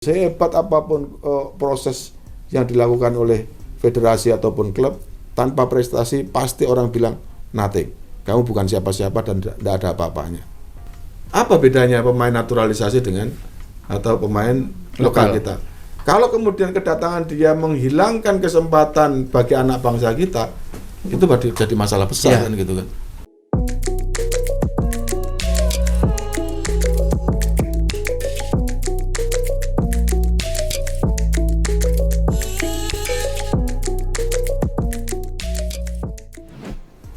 Sehebat apapun proses yang dilakukan oleh federasi ataupun klub, tanpa prestasi pasti orang bilang nothing. Kamu bukan siapa-siapa dan tidak ada apa-apanya. Apa bedanya pemain naturalisasi dengan atau pemain lokal kita? Kalau kemudian kedatangan dia menghilangkan kesempatan bagi anak bangsa kita, itu jadi masalah besar kan gitu kan.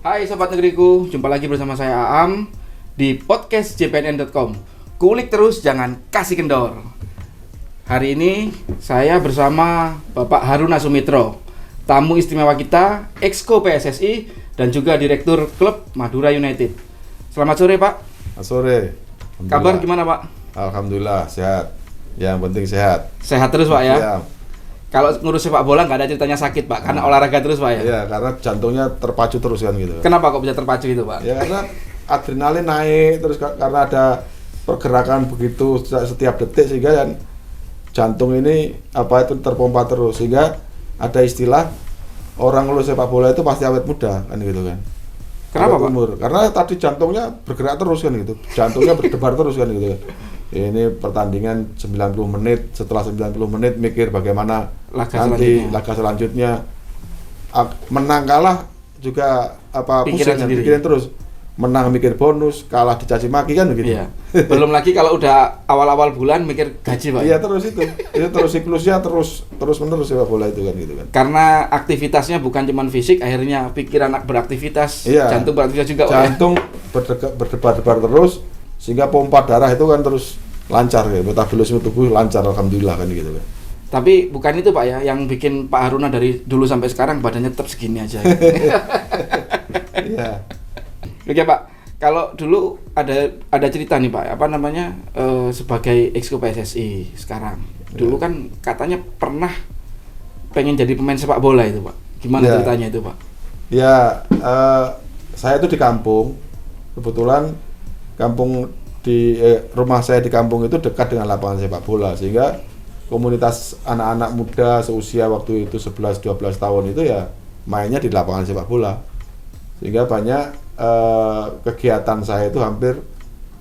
Hai Sobat Negeriku, jumpa lagi bersama saya Aam di podcast jpnn.com. Kulik terus, jangan kasih kendor. Hari ini saya bersama Bapak Haruna Sumitro, tamu istimewa kita, Exco PSSI dan juga Direktur Klub Madura United. Selamat sore Pak. Selamat sore. Kabar gimana Pak? Alhamdulillah sehat. Yang penting sehat. Sehat terus Pak ya? Ya. Kalau ngurus sepak bola nggak ada ceritanya sakit Pak, karena olahraga terus Pak ya? Iya, karena jantungnya terpacu terus kan gitu. Kenapa kok bisa terpacu itu Pak? Ya karena adrenalin naik terus karena ada pergerakan begitu setiap detik sehingga kan jantung ini itu terpompa terus, sehingga ada istilah orang lulus sepak bola itu pasti awet muda kan gitu kan. Kenapa Pak? Umur. Karena tadi jantungnya bergerak terus kan gitu. Jantungnya berdebar terus kan gitu kan. Ini pertandingan 90 menit, setelah 90 menit mikir bagaimana laga selanjutnya. Menang kalah juga pikirin terus. Menang mikir bonus, kalah dicaci maki kan begitu. Iya. Belum lagi kalau udah awal-awal bulan mikir gaji Pak. Iya terus itu terus siklusnya terus menerus sepak bola itu kan gitu kan. Karena aktivitasnya bukan cuma fisik, akhirnya pikiran beraktivitas, iya. Jantung beraktivitas juga. Jantung berdebar-debar terus, sehingga pompa darah itu kan terus lancar ya, metabolisme tubuh lancar alhamdulillah kan gitu kan. Tapi bukan itu Pak ya, yang bikin Pak Haruna dari dulu sampai sekarang badannya tetap segini aja. Iya. Oke Pak, kalau dulu ada cerita nih Pak, sebagai Exco PSSI sekarang. Dulu kan katanya pernah pengen jadi pemain sepak bola itu Pak. Gimana ceritanya itu Pak? Ya, saya itu di kampung, kebetulan rumah saya di kampung itu dekat dengan lapangan sepak bola, sehingga komunitas anak-anak muda seusia waktu itu 11-12 tahun itu ya mainnya di lapangan sepak bola, sehingga banyak kegiatan saya itu hampir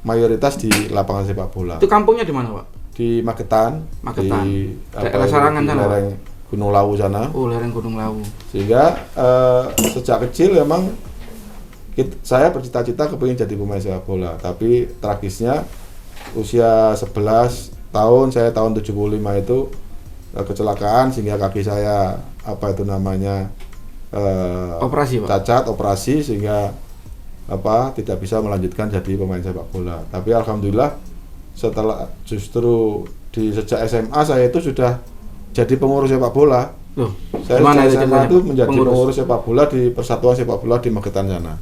mayoritas di lapangan sepak bola. Itu kampungnya di mana Pak? Di Magetan. Di daerah Sarangan sana, lereng Gunung Lawu sana. Oh, lereng Gunung Lawu. Sehingga sejak kecil memang saya bercita-cita kepingin jadi pemain sepak bola, tapi tragisnya usia 11 tahun, saya tahun 75 itu kecelakaan sehingga kaki saya operasi Pak? Cacat, operasi, sehingga tidak bisa melanjutkan jadi pemain sepak bola. Tapi alhamdulillah setelah sejak SMA saya itu sudah jadi pengurus sepak bola. Loh, saya sejak SMA itu menjadi pengurus sepak bola di Persatuan Sepak Bola di Magetan sana.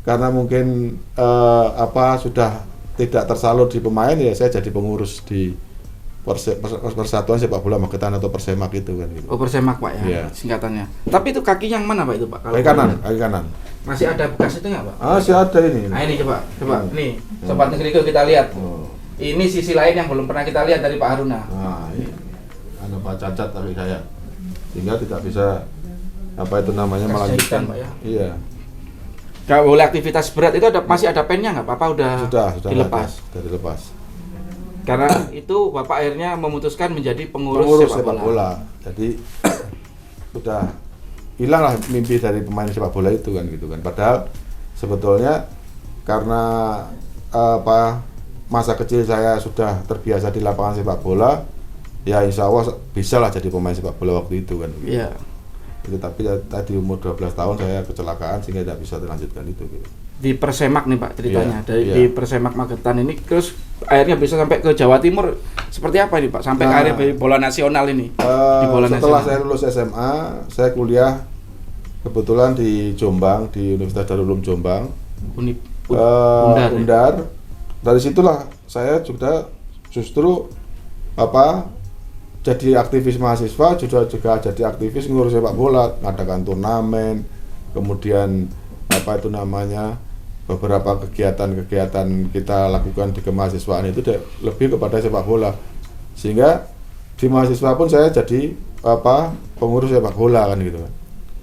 Karena mungkin sudah tidak tersalur di pemain, ya saya jadi pengurus di Persatuan Sepak Bola Magetan atau Persemak itu kan gitu. Oh, Persemak Pak ya, singkatannya. Tapi itu kaki yang mana Pak itu Pak? Kaki kanan. Masih ada bekas itu nggak Pak? Masih ada ini. Nah ini coba. Nih, Sobat Negeriku kita lihat. Ini sisi lain yang belum pernah kita lihat dari Pak Haruna. Nah, ini ada Pak cacat kaki saya, sehingga tidak bisa melanjutkan Pak ya. Iya. Kalau boleh aktivitas berat itu masih ada pennya nggak Pak? Apa sudah dilepas? Sudah dilepas. Karena itu Bapak akhirnya memutuskan menjadi pengurus sepak bola. Jadi sudah hilanglah mimpi dari pemain sepak bola itu kan gitu kan. Padahal sebetulnya karena masa kecil saya sudah terbiasa di lapangan sepak bola, ya insya Allah bisa lah jadi pemain sepak bola waktu itu kan. Gitu. Iya. Itu, tapi tadi umur 12 tahun saya kecelakaan sehingga tidak bisa dilanjutkan itu gitu. Di Persemak nih Pak ceritanya, di Persemak Magetan ini, terus akhirnya bisa sampai ke Jawa Timur seperti apa ini Pak? Sampai akhirnya di bola nasional ini. Di bola setelah nasional. saya lulus SMA, saya kuliah kebetulan di Jombang, di Universitas Darul Ulum Jombang. Undar. Dari situlah saya justru jadi aktivis mahasiswa, juga jadi aktivis ngurus sepak bola, ngadakan turnamen, kemudian beberapa kegiatan-kegiatan kita lakukan di kemahasiswaan itu lebih kepada sepak bola, sehingga di mahasiswa pun saya jadi pengurus sepak bola kan gitu kan.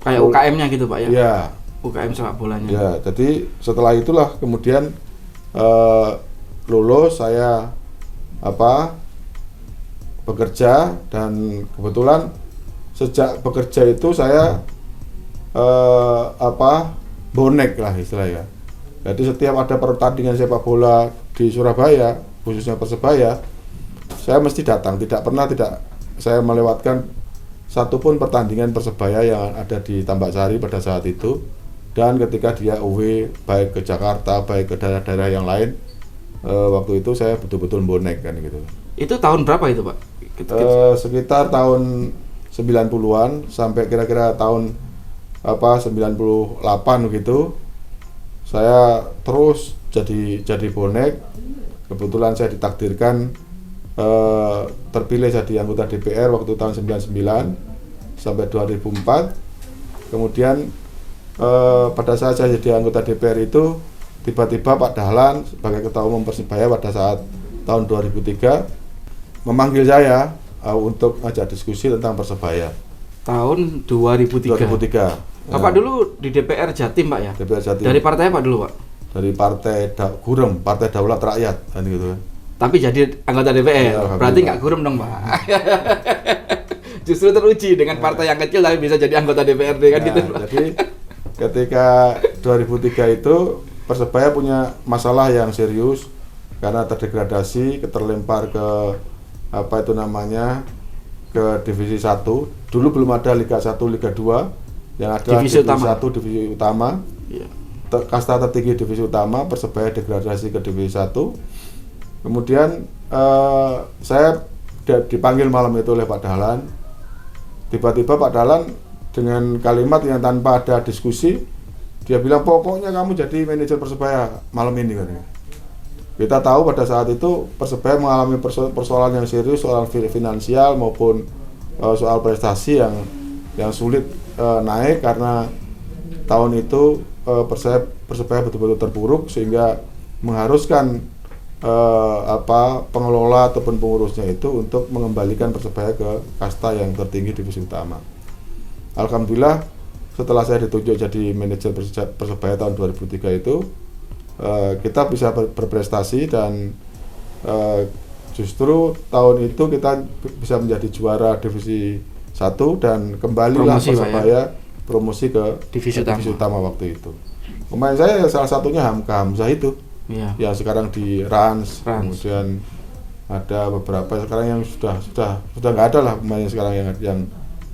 Kayak UKM-nya gitu Pak ya? Iya. UKM sepak bolanya. Ya, jadi setelah itulah kemudian lulus saya bekerja, dan kebetulan sejak bekerja itu saya bonek lah istilahnya. Jadi setiap ada pertandingan sepak bola di Surabaya, khususnya Persebaya, saya mesti datang. Tidak saya melewatkan satupun pertandingan Persebaya yang ada di Tambak Sari pada saat itu. Dan ketika dia away baik ke Jakarta, baik ke daerah-daerah yang lain, waktu itu saya betul-betul bonek kan gitu. Itu tahun berapa itu Pak? Sekitar tahun 90-an sampai kira-kira tahun 98 gitu. Saya terus jadi bonek. Kebetulan saya ditakdirkan terpilih jadi anggota DPR waktu tahun 99 sampai 2004. Kemudian pada saat saya jadi anggota DPR itu, tiba-tiba Pak Dahlan sebagai Ketua Umum Persebaya pada saat tahun 2003 memanggil saya untuk ngajak diskusi tentang Persebaya. Tahun 2003. Bapak dulu di DPR Jatim Pak ya? DPR Jatim. Dari partai apa dulu Pak? Dari Partai Gurem, Partai Daulat Rakyat kan gitu kan. Tapi jadi anggota DPR, ya, berarti nggak gurem dong Pak. Justru teruji dengan partai yang kecil tapi bisa jadi anggota DPRD kan gitu Pak. Jadi ketika 2003 itu Persebaya punya masalah yang serius karena terdegradasi, terlempar ke ke divisi 1. Dulu belum ada Liga 1, Liga 2. Yang ada divisi 1 divisi utama. Iya. Kasta tertinggi divisi utama, Persebaya degradasi ke divisi 1. Kemudian saya dipanggil malam itu oleh Pak Dahlan. Tiba-tiba Pak Dahlan dengan kalimat yang tanpa ada diskusi, dia bilang pokoknya kamu jadi manajer Persebaya malam ini katanya. Kita tahu pada saat itu Persebaya mengalami persoalan yang serius, soal finansial maupun soal prestasi yang sulit naik karena tahun itu Persebaya betul-betul terpuruk sehingga mengharuskan pengelola ataupun pengurusnya itu untuk mengembalikan Persebaya ke kasta yang tertinggi divisi utama. Alhamdulillah setelah saya ditunjuk jadi manajer Persebaya tahun 2003 itu kita bisa berprestasi dan justru tahun itu kita bisa menjadi juara divisi 1 dan kembalilah Persebaya promosi ke divisi utama waktu itu. Pemain saya salah satunya Hamzah itu. Iya. Ya sekarang di Rans. Kemudian ada beberapa sekarang yang sudah nggak ada lah pemain sekarang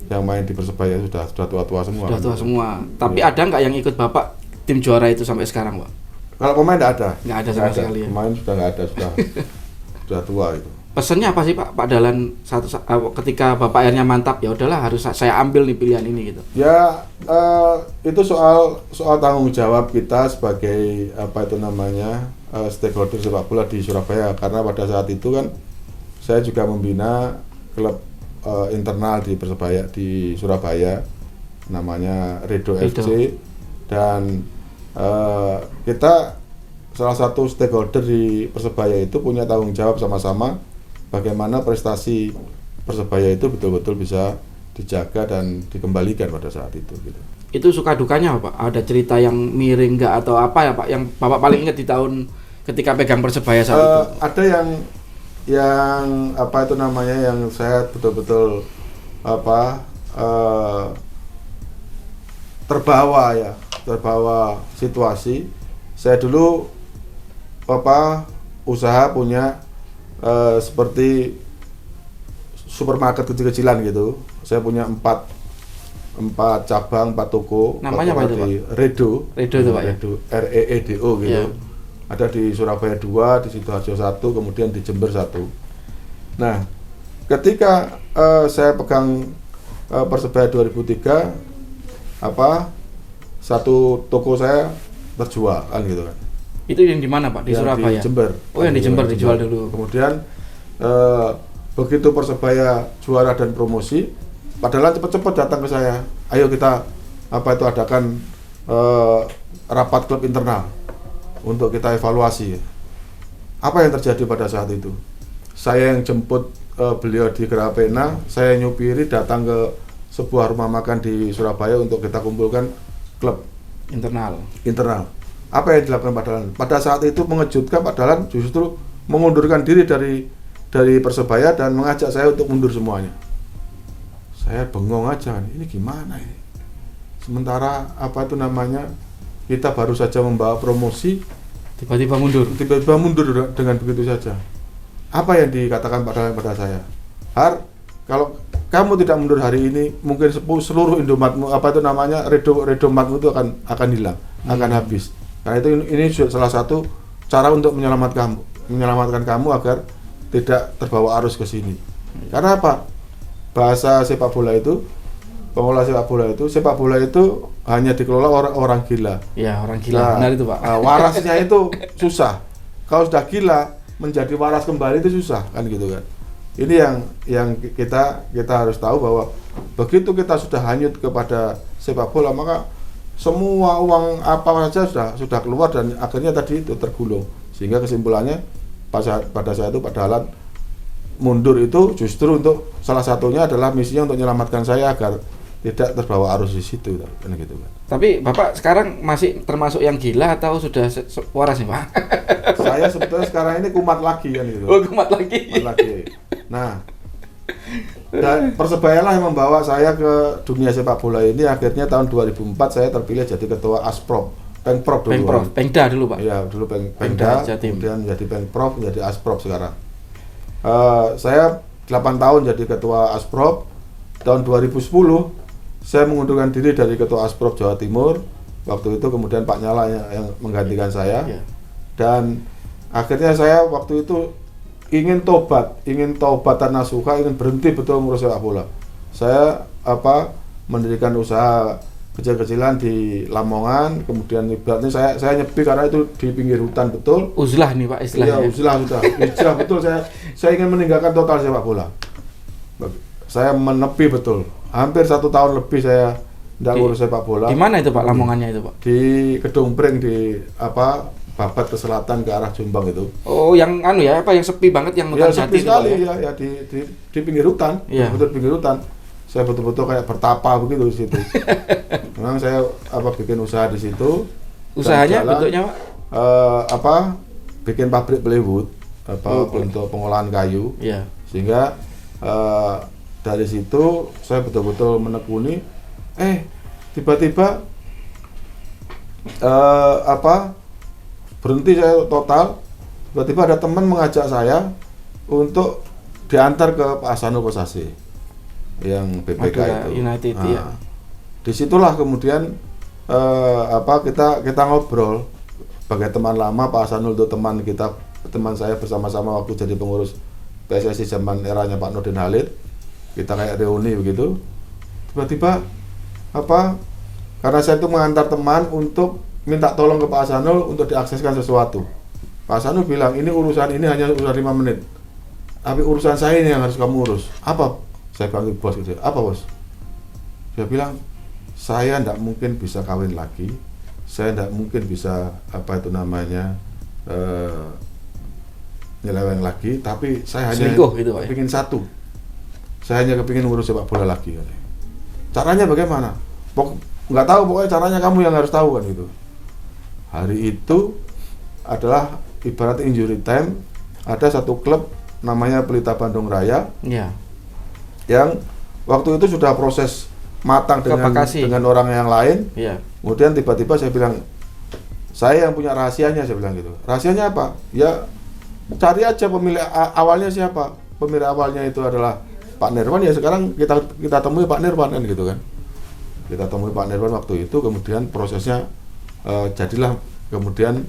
yang main di Persebaya sudah tua-tua semua. Sudah tua semua. Tapi ada nggak yang ikut Bapak tim juara itu sampai sekarang, Pak? Kalau pemain nggak ada. Nggak ada sama sekali. Ya? Pemain sudah nggak ada, sudah tua itu. Pesannya apa sih Pak Dahlan ketika Bapak akhirnya mantap, ya udahlah harus saya ambil nih pilihan ini gitu. Ya itu soal tanggung jawab kita sebagai stakeholder sepak bola di Surabaya, karena pada saat itu kan saya juga membina klub internal di Persebaya di Surabaya namanya Redo FC, dan kita salah satu stakeholder di Persebaya itu punya tanggung jawab sama-sama bagaimana prestasi Persebaya itu betul-betul bisa dijaga dan dikembalikan pada saat itu gitu. Itu suka dukanya Pak? Ada cerita yang miring nggak atau apa ya Pak yang Bapak paling ingat di tahun ketika pegang Persebaya saat itu? Ada yang yang saya betul-betul terbawa situasi. Saya dulu usaha punya seperti supermarket kecil-kecilan gitu. Saya punya 4 cabang, 4 toko. Namanya apa itu Pak? Redo itu Pak ya? REEDO gitu. Yeah. Ada di Surabaya 2, di Sidoarjo 1, kemudian di Jember 1. Nah, ketika saya pegang Persebaya 2003, satu toko saya terjual kan gitu kan. Itu yang di mana Pak? Di Surabaya? Di Jember. Oh, yang di Jember dijual dulu. Kemudian begitu Persebaya juara dan promosi, padahal cepat-cepat datang ke saya. Ayo kita adakan rapat klub internal. untuk kita evaluasi. Apa yang terjadi pada saat itu? Saya yang jemput beliau di Grapena, saya nyupiri datang ke sebuah rumah makan di Surabaya untuk kita kumpulkan klub internal. Apa yang dilakukan Pak Dahlan? Pada saat itu mengejutkan, Pak Dahlan justru mengundurkan diri dari Persebaya dan mengajak saya untuk mundur semuanya. Saya bengong aja, ini gimana ini? Sementara kita baru saja membawa promosi, tiba-tiba mundur dengan begitu saja. Apa yang dikatakan Pak Dahlan pada saya? Har, kalau kamu tidak mundur hari ini, mungkin seluruh Indomatmu, Redomatmu itu akan hilang, akan habis. Karena itu ini salah satu cara untuk menyelamatkan kamu agar tidak terbawa arus ke sini. Karena apa? Bahasa sepak bola itu, pengelola sepak bola itu hanya dikelola orang gila. Ya, orang gila. Benar itu, Pak. Warasnya itu susah. Kalau sudah gila, menjadi waras kembali itu susah, kan gitu kan. Ini yang kita harus tahu bahwa begitu kita sudah hanyut kepada sepak bola, maka semua uang apa saja sudah keluar dan akhirnya tadi itu tergulung. Sehingga kesimpulannya pada saat itu Pak Dahlan mundur itu justru untuk salah satunya adalah misinya untuk menyelamatkan saya agar tidak terbawa arus di situ, kan gitu kan. Tapi Bapak sekarang masih termasuk yang gila atau sudah waras nih, Pak? Saya sebetulnya sekarang ini kumat lagi kan gitu. Oh, kumat lagi. Nah, dan Persebaya lah yang membawa saya ke dunia sepak bola ini. Akhirnya tahun 2004 saya terpilih jadi ketua Asprop, Pengprov dulu. Pengda dulu, Pak. Iya, dulu Pengda, kemudian menjadi Pengprov, menjadi Asprop sekarang. Saya 8 tahun jadi ketua Asprop. Tahun 2010 saya mengundurkan diri dari ketua Asprop Jawa Timur. Waktu itu kemudian Pak Nyala yang menggantikan saya. Yeah. Dan akhirnya saya waktu itu ingin taubatan nasuha, ingin berhenti betul ngurus sepak bola. Saya mendirikan usaha kecil-kecilan di Lamongan, kemudian ibaratnya saya nyepi karena itu di pinggir hutan betul. Uzlah nih, Pak, istilahnya. Iya, uzlah sudah. Hijrah betul, saya ingin meninggalkan total sepak bola. Saya menepi betul. Hampir 1 tahun lebih saya tidak ngurus sepak bola. Di mana itu, Pak, Lamongannya itu, Pak? Di Kedung Pring, di Babat ke selatan ke arah Jombang itu. Oh, yang yang sepi banget, yang hutan jati sepi sekali ya di pinggir hutan, betul pinggir hutan. Saya betul-betul kayak bertapa begitu di situ. Memang saya bikin usaha di situ. Usahanya bentuknya, Pak? Bikin pabrik plywood untuk pengolahan kayu. Iya. Sehingga dari situ saya betul-betul menekuni. Tiba-tiba berhenti saya total. Tiba-tiba ada teman mengajak saya untuk diantar ke Pak Hasanul Kosasi yang BPK Madura itu. United, ya. Disitulah kemudian kita ngobrol sebagai teman lama. Pak Hasanul itu teman saya bersama-sama waktu jadi pengurus PSSI zaman eranya Pak Nurdin Halid. Kita kayak reuni begitu. Tiba-tiba karena saya itu mengantar teman untuk minta tolong ke Pak Hasanul untuk diakseskan sesuatu. Pak Hasanul bilang, urusan ini hanya urusan 5 menit. Tapi urusan saya ini yang harus kamu urus. Apa? Saya panggil bos gitu. Apa, bos? Dia bilang, saya tidak mungkin bisa kawin lagi. Saya tidak mungkin bisa nyeleweng lagi. Tapi saya hanya kepingin satu. Saya hanya kepingin ngurus sepak bola lagi. Caranya bagaimana? Nggak tahu, pokoknya caranya kamu yang harus tahu kan gitu. Hari itu adalah ibarat injury time. Ada satu klub namanya Pelita Bandung Raya. Yeah. Yang waktu itu sudah proses matang dengan orang yang lain. Yeah. Kemudian tiba-tiba saya bilang, saya yang punya rahasianya, saya bilang gitu. Rahasianya apa? Ya cari aja pemilik awalnya siapa. Pemilik awalnya itu adalah Pak Nirwan. Ya sekarang kita temui Pak Nirwan kan gitu kan. Kita temui Pak Nirwan waktu itu, kemudian prosesnya jadilah kemudian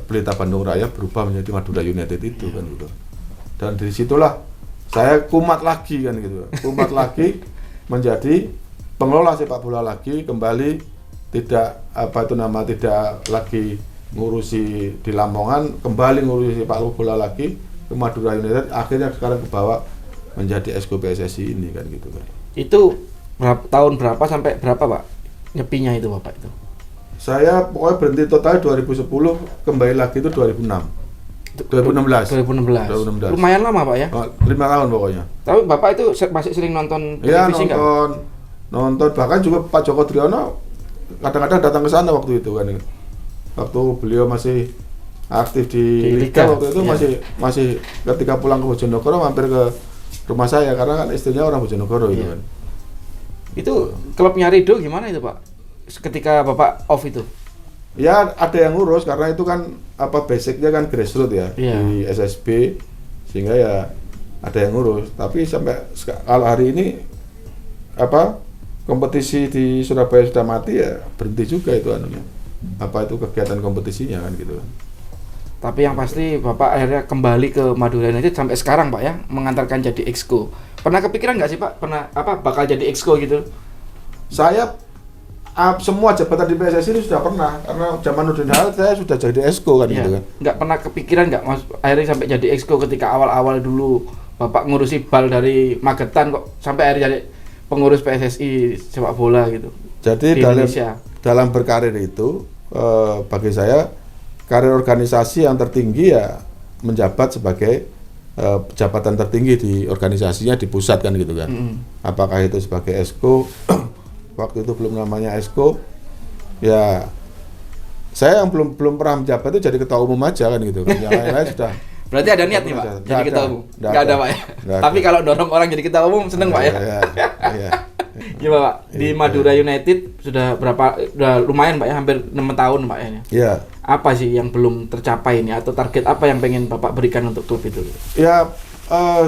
Pelita Bandung Raya berubah menjadi Madura United itu kan gitu. Dan disitulah saya kumat lagi kan gitu. Kumat lagi menjadi pengelola sepak bola lagi, kembali tidak lagi ngurusi di Lamongan, kembali ngurusi sepak bola lagi ke Madura United, akhirnya sekarang kebawa menjadi Exco PSSI ini kan gitu kan. Itu tahun berapa sampai berapa, Pak? Nyepinya itu Bapak itu? Saya pokoknya berhenti total 2010, kembali lagi itu 2016. 2016. Lumayan lama Pak ya? 5 tahun pokoknya. Tapi Bapak itu masih sering nonton Iya, televisi nggak? nonton, bahkan juga Pak Joko Driono kadang-kadang datang ke sana waktu itu kan. Waktu beliau masih aktif di Liga waktu itu, masih ketika pulang ke Bojonegoro mampir ke rumah saya karena kan istrinya orang Bojonegoro itu kan. Itu klubnya Rido gimana itu Pak? Ketika Bapak off itu? Ya ada yang ngurus karena itu kan basicnya kan grassroots ya di SSB, sehingga ya ada yang ngurus. Tapi sampai kalau hari ini kompetisi di Surabaya sudah mati, ya berhenti juga itu anunya. Itu kegiatan kompetisinya kan gitu. Tapi yang pasti Bapak akhirnya kembali ke Madura United sampai sekarang Pak ya, mengantarkan jadi exco. Pernah kepikiran nggak sih Pak, bakal jadi exco gitu? Saya semua jabatan di PSSI ini sudah pernah, karena zaman Nurdin Halid saya sudah jadi exco kan gitu kan. Nggak pernah kepikiran nggak Mas akhirnya sampai jadi exco ketika awal-awal dulu Bapak ngurusi bal dari Magetan kok sampai akhirnya jadi pengurus PSSI sepak bola gitu. Jadi dalam berkarir itu bagi saya karir organisasi yang tertinggi ya menjabat sebagai jabatan tertinggi di organisasinya di pusat kan gitu kan. Apakah itu sebagai exco, waktu itu belum namanya exco, ya saya yang belum pernah menjabat itu jadi ketua umum aja kan gitu kan. Yang lain-lain sudah. Berarti ada niat nih Pak jadi ketua umum? Nggak ada Pak ya? Tapi kalau dorong orang jadi ketua umum seneng Pak ya? Iya. Gimana Pak? Di Madura United sudah lumayan Pak ya, hampir 6 tahun Pak ya? Iya. Apa sih yang belum tercapai ini atau target apa yang pengen Bapak berikan untuk klub itu? Ya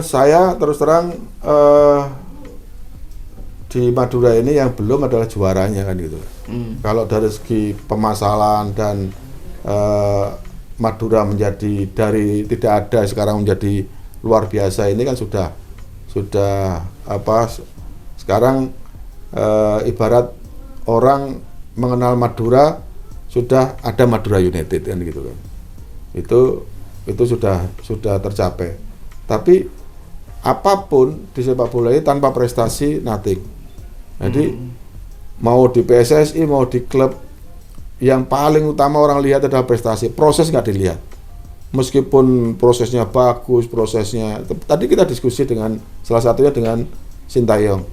saya terus terang di Madura ini yang belum adalah juaranya kan gitu. Kalau dari segi pemasalan dan Madura menjadi dari tidak ada sekarang menjadi luar biasa ini kan sudah sekarang ibarat orang mengenal Madura sudah ada Madura United kan gitu kan. Itu sudah tercapai. Tapi apapun di sepak bola ini tanpa prestasi nothing. Jadi mau di PSSI mau di klub, yang paling utama orang lihat adalah prestasi. Proses nggak dilihat. Meskipun prosesnya bagus, tadi kita diskusi dengan salah satunya dengan Sintayong.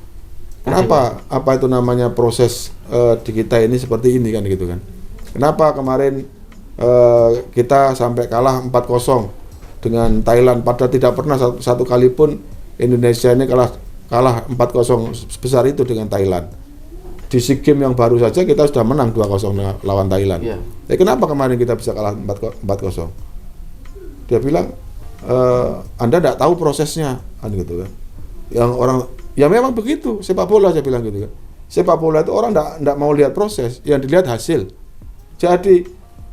Kenapa? Apa itu namanya proses di kita ini seperti ini kan gitu kan? Kenapa kemarin kita sampai kalah 4-0 dengan Thailand, padahal tidak pernah satu kali pun Indonesia ini kalah 4-0 sebesar itu dengan Thailand. Di SEA Games yang baru saja kita sudah menang 2-0 lawan Thailand. Kenapa kemarin kita bisa kalah 4-0? Dia bilang Anda tidak tahu prosesnya kan gitu kan. Yang orang ya memang begitu sepak bola, saya bilang gitu kan. Sepak bola itu orang tidak mau lihat proses, yang dilihat hasil. Jadi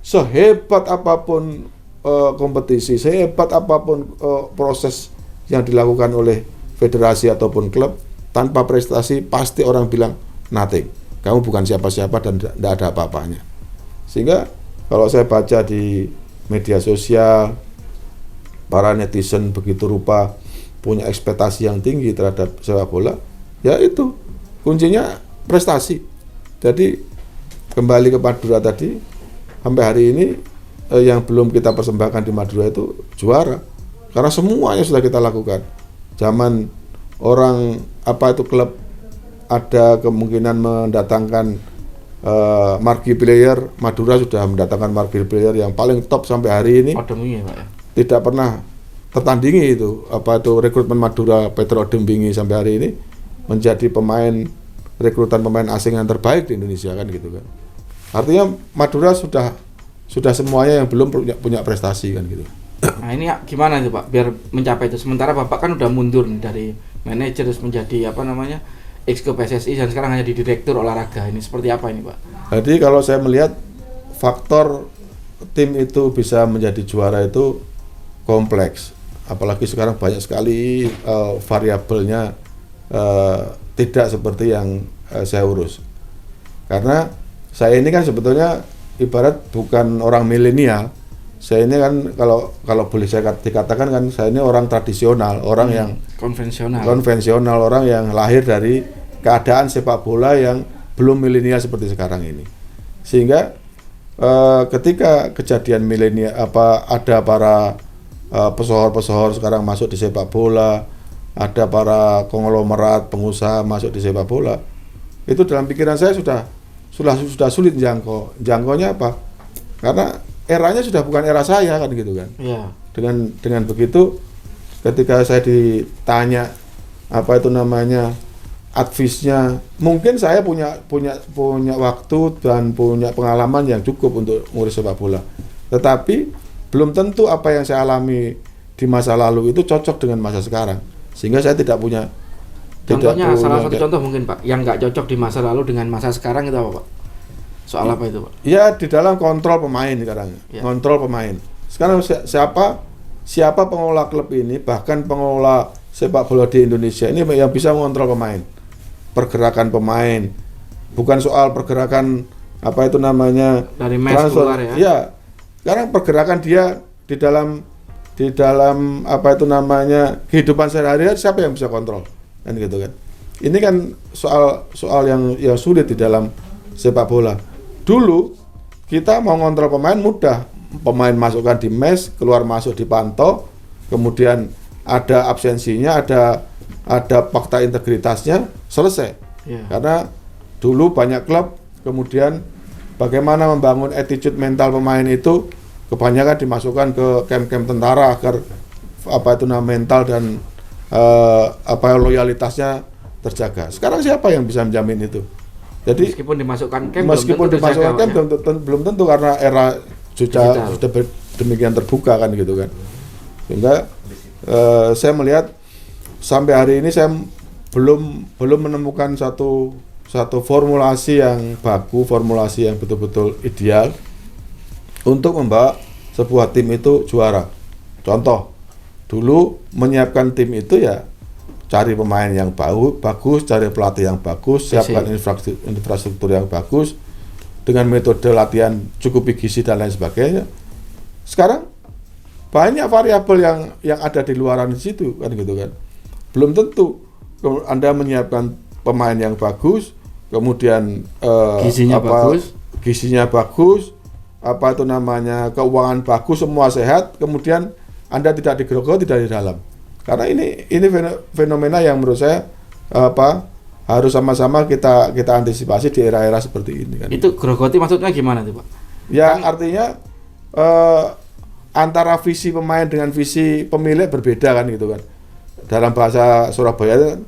sehebat apapun kompetisi, sehebat apapun proses yang dilakukan oleh federasi ataupun klub, tanpa prestasi pasti orang bilang nothing. Kamu bukan siapa-siapa dan tidak ada apa-apanya. Sehingga kalau saya baca di media sosial, para netizen begitu rupa punya ekspektasi yang tinggi terhadap sepak bola, ya itu kuncinya prestasi. Jadi kembali ke Madura tadi, sampai hari ini yang belum kita persembahkan di Madura itu juara, karena semuanya sudah kita lakukan. Zaman orang klub ada kemungkinan mendatangkan marquee player, Madura sudah mendatangkan marquee player yang paling top sampai hari ini. Tidak pernah tertandingi itu rekrutmen Madura, Petro Dembingi sampai hari ini menjadi rekrutan pemain asing yang terbaik di Indonesia kan gitu kan. Artinya Madura sudah semuanya yang belum punya prestasi kan gitu. Nah ini gimana itu Pak biar mencapai itu? Sementara Bapak kan udah mundur dari manajer terus menjadi exco PSSI dan sekarang hanya di direktur olahraga. Ini seperti apa ini Pak? Jadi kalau saya melihat faktor tim itu bisa menjadi juara itu kompleks. Apalagi sekarang banyak sekali variabelnya tidak seperti yang saya urus. Karena saya ini kan sebetulnya ibarat bukan orang milenial. Saya ini kan kalau boleh saya dikatakan kan saya ini orang tradisional, orang yang konvensional, orang yang lahir dari keadaan sepak bola yang belum milenial seperti sekarang ini. Sehingga ketika kejadian milenial ada para pesohor-pesohor sekarang masuk di sepak bola, ada para konglomerat pengusaha masuk di sepak bola, itu dalam pikiran saya sudah sulit jangkaunya apa? Karena eranya sudah bukan era saya kan gitu kan. Iya. Dengan begitu, ketika saya ditanya apa itu namanya advice-nya, mungkin saya punya waktu dan punya pengalaman yang cukup untuk ngurus sepak bola. Tetapi belum tentu apa yang saya alami di masa lalu itu cocok dengan masa sekarang. Sehingga saya tidak punya. Contohnya salah satu contoh mungkin Pak, yang nggak cocok di masa lalu dengan masa sekarang itu apa Pak? Soal apa itu Pak? Ya di dalam kontrol pemain sekarang. Ya. Kontrol pemain. Sekarang siapa pengelola klub ini, bahkan pengelola sepak bola di Indonesia ini yang bisa mengontrol pemain. Pergerakan pemain, bukan soal pergerakan apa itu namanya dari mes transfer. keluar ya. Ya, sekarang pergerakan dia di dalam apa itu namanya kehidupan sehari-hari, siapa yang bisa kontrol kan gitu kan. Ini kan soal yang sulit di dalam sepak bola. Dulu kita mau ngontrol pemain mudah, pemain masukkan di mes, keluar masuk dipantau, kemudian ada absensinya, ada fakta integritasnya, selesai. Yeah. Karena dulu banyak klub kemudian bagaimana membangun attitude mental pemain itu kebanyakan dimasukkan ke camp-camp tentara agar apa itu mental dan loyalitasnya terjaga. Sekarang siapa yang bisa menjamin itu? Jadi meskipun dimasukkan camp belum tentu karena era sudah demikian terbuka kan gitu kan. Sehingga saya melihat sampai hari ini saya belum menemukan satu formulasi yang baku, formulasi yang betul-betul ideal untuk membawa sebuah tim itu juara. Contoh, dulu menyiapkan tim itu ya cari pemain yang bagus, cari pelatih yang bagus, siapkan infrastruktur yang bagus dengan metode latihan cukupi gizi dan lain sebagainya. Sekarang banyak variabel yang ada di luaran situ kan gitu kan. Belum tentu Anda menyiapkan pemain yang bagus, kemudian gizinya bagus, apa itu namanya keuangan bagus, semua sehat, kemudian Anda tidak digerogoti dari dalam. Karena ini fenomena yang menurut saya harus sama-sama kita antisipasi di era-era seperti ini kan. Itu grogoti maksudnya gimana tuh Pak? Ya artinya antara visi pemain dengan visi pemilik berbeda kan gitu kan. Dalam bahasa Surabaya itu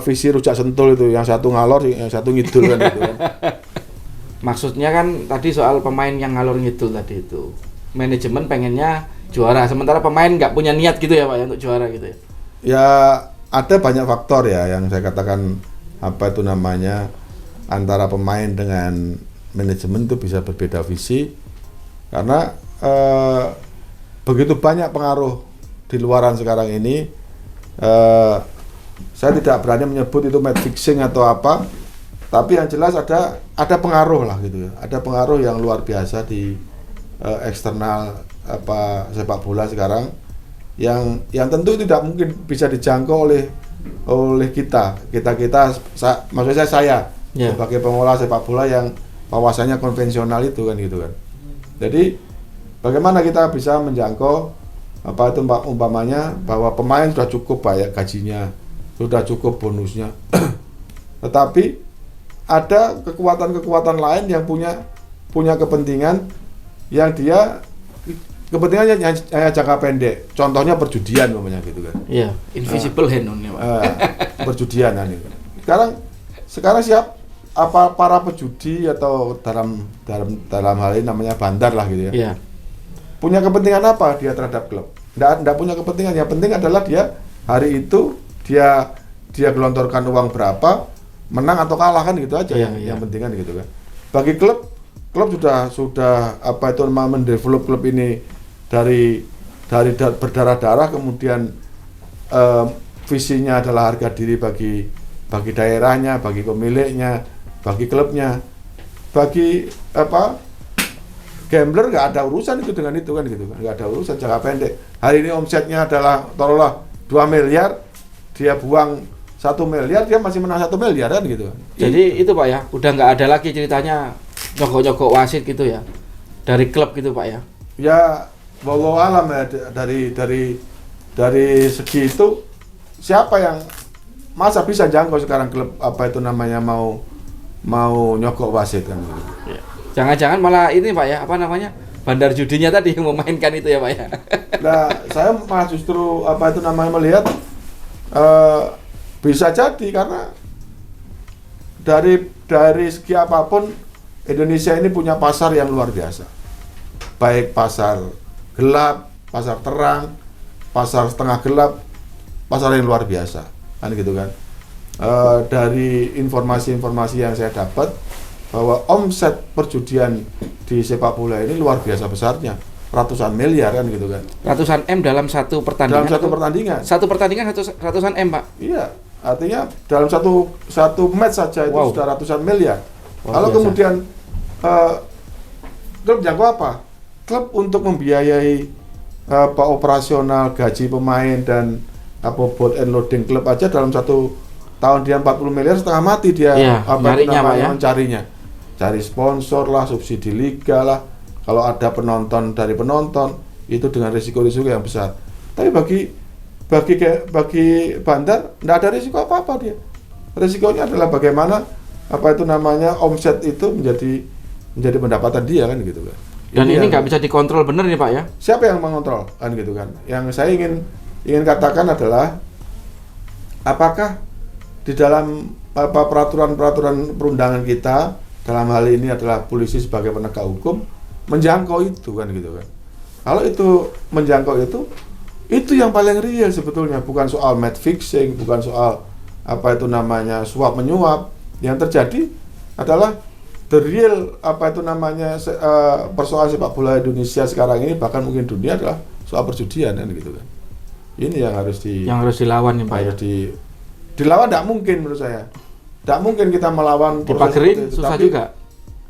visi rujak sentul itu, yang satu ngalor, yang satu ngidul kan gitu kan. Maksudnya kan tadi soal pemain yang ngalor ngidul tadi itu. Manajemen pengennya juara, sementara pemain nggak punya niat gitu ya Pak ya untuk juara gitu ya. Ya ada banyak faktor ya yang saya katakan apa itu namanya antara pemain dengan manajemen itu bisa berbeda visi karena begitu banyak pengaruh di luaran sekarang ini. Saya tidak berani menyebut itu match fixing atau apa, tapi yang jelas ada pengaruh lah gitu ya, ada pengaruh yang luar biasa di eksternal sepak bola sekarang yang tentu tidak mungkin bisa dijangkau oleh kita maksud saya sebagai pengelola sepak bola yang wawasannya konvensional itu kan gitu kan. Jadi bagaimana kita bisa menjangkau apa itu umpamanya bahwa pemain sudah cukup banyak gajinya, sudah cukup bonusnya, tetapi ada kekuatan lain yang punya kepentingan yang dia kepentingannya hanya jangka pendek. Contohnya perjudian umpamanya gitu kan. Iya, invisible hand ya Pak. Perjudian kan. Sekarang para pejudi atau dalam hal ini namanya bandar lah gitu ya. Iya. Punya kepentingan apa dia terhadap klub? Nggak punya kepentingan. Yang penting adalah dia hari itu dia gelontorkan uang berapa, menang atau kalah kan gitu aja. Yang penting kan gitu kan. Bagi klub sudah apa itu mendevelop klub ini dari berdarah-darah, kemudian visinya adalah harga diri bagi daerahnya, bagi pemiliknya, bagi klubnya, bagi gambler nggak ada urusan itu dengan itu kan gitu kan, nggak ada urusan jangka pendek. Hari ini omsetnya adalah taruhlah 2 miliar, dia buang 1 miliar, dia masih menang 1 miliar kan gitu kan. Jadi itu Pak ya, udah nggak ada lagi ceritanya nyogok-nyogok wasit gitu ya. dari klub gitu Pak ya? Ya, wallahu alam ya, dari segi itu siapa yang masa bisa jangkau sekarang klub apa itu namanya mau nyogok wasit kan gitu. Jangan-jangan malah ini Pak ya, apa namanya, bandar judinya tadi yang memainkan itu ya Pak ya? Nah, saya malah justru apa itu namanya melihat bisa jadi karena dari segi apapun Indonesia ini punya pasar yang luar biasa, baik pasar gelap, pasar terang, pasar setengah gelap, pasar yang luar biasa kan gitu kan. Dari informasi-informasi yang saya dapat bahwa omset perjudian di sepak bola ini luar biasa besarnya, ratusan miliar kan gitu kan. Ratusan M dalam satu pertandingan? Dalam satu pertandingan. Satu pertandingan ratusan M Pak? Iya, artinya dalam satu match saja itu sudah ratusan miliar. Kalau kemudian klub jangkau apa? Klub untuk membiayai operasional, gaji pemain dan board and loading klub aja dalam satu tahun dia 40 miliar, setengah mati dia mencarinya. Cari sponsor lah, subsidi liga lah. Kalau ada penonton dari penonton itu dengan risiko-risiko yang besar. Tapi bagi bandar tidak ada risiko apa-apa dia. Risikonya adalah bagaimana omset itu menjadi pendapatan dia kan gitu kan. Dan ini nggak bisa dikontrol benar nih Pak ya? Siapa yang mengontrol kan gitu kan? Yang saya ingin katakan adalah apakah di dalam peraturan perundangan kita dalam hal ini adalah polisi sebagai penegak hukum menjangkau itu kan gitu kan. Kalau itu menjangkau itu yang paling real sebetulnya, bukan soal match fixing, bukan soal suap menyuap. Yang terjadi adalah the real persoalan sepak bola Indonesia sekarang ini, bahkan mungkin dunia, adalah soal perjudian kan gitu kan. Ini yang harus dilawan nih Pak. Dilawan tidak mungkin menurut saya. Tidak mungkin kita melawan dipagerin, susah juga.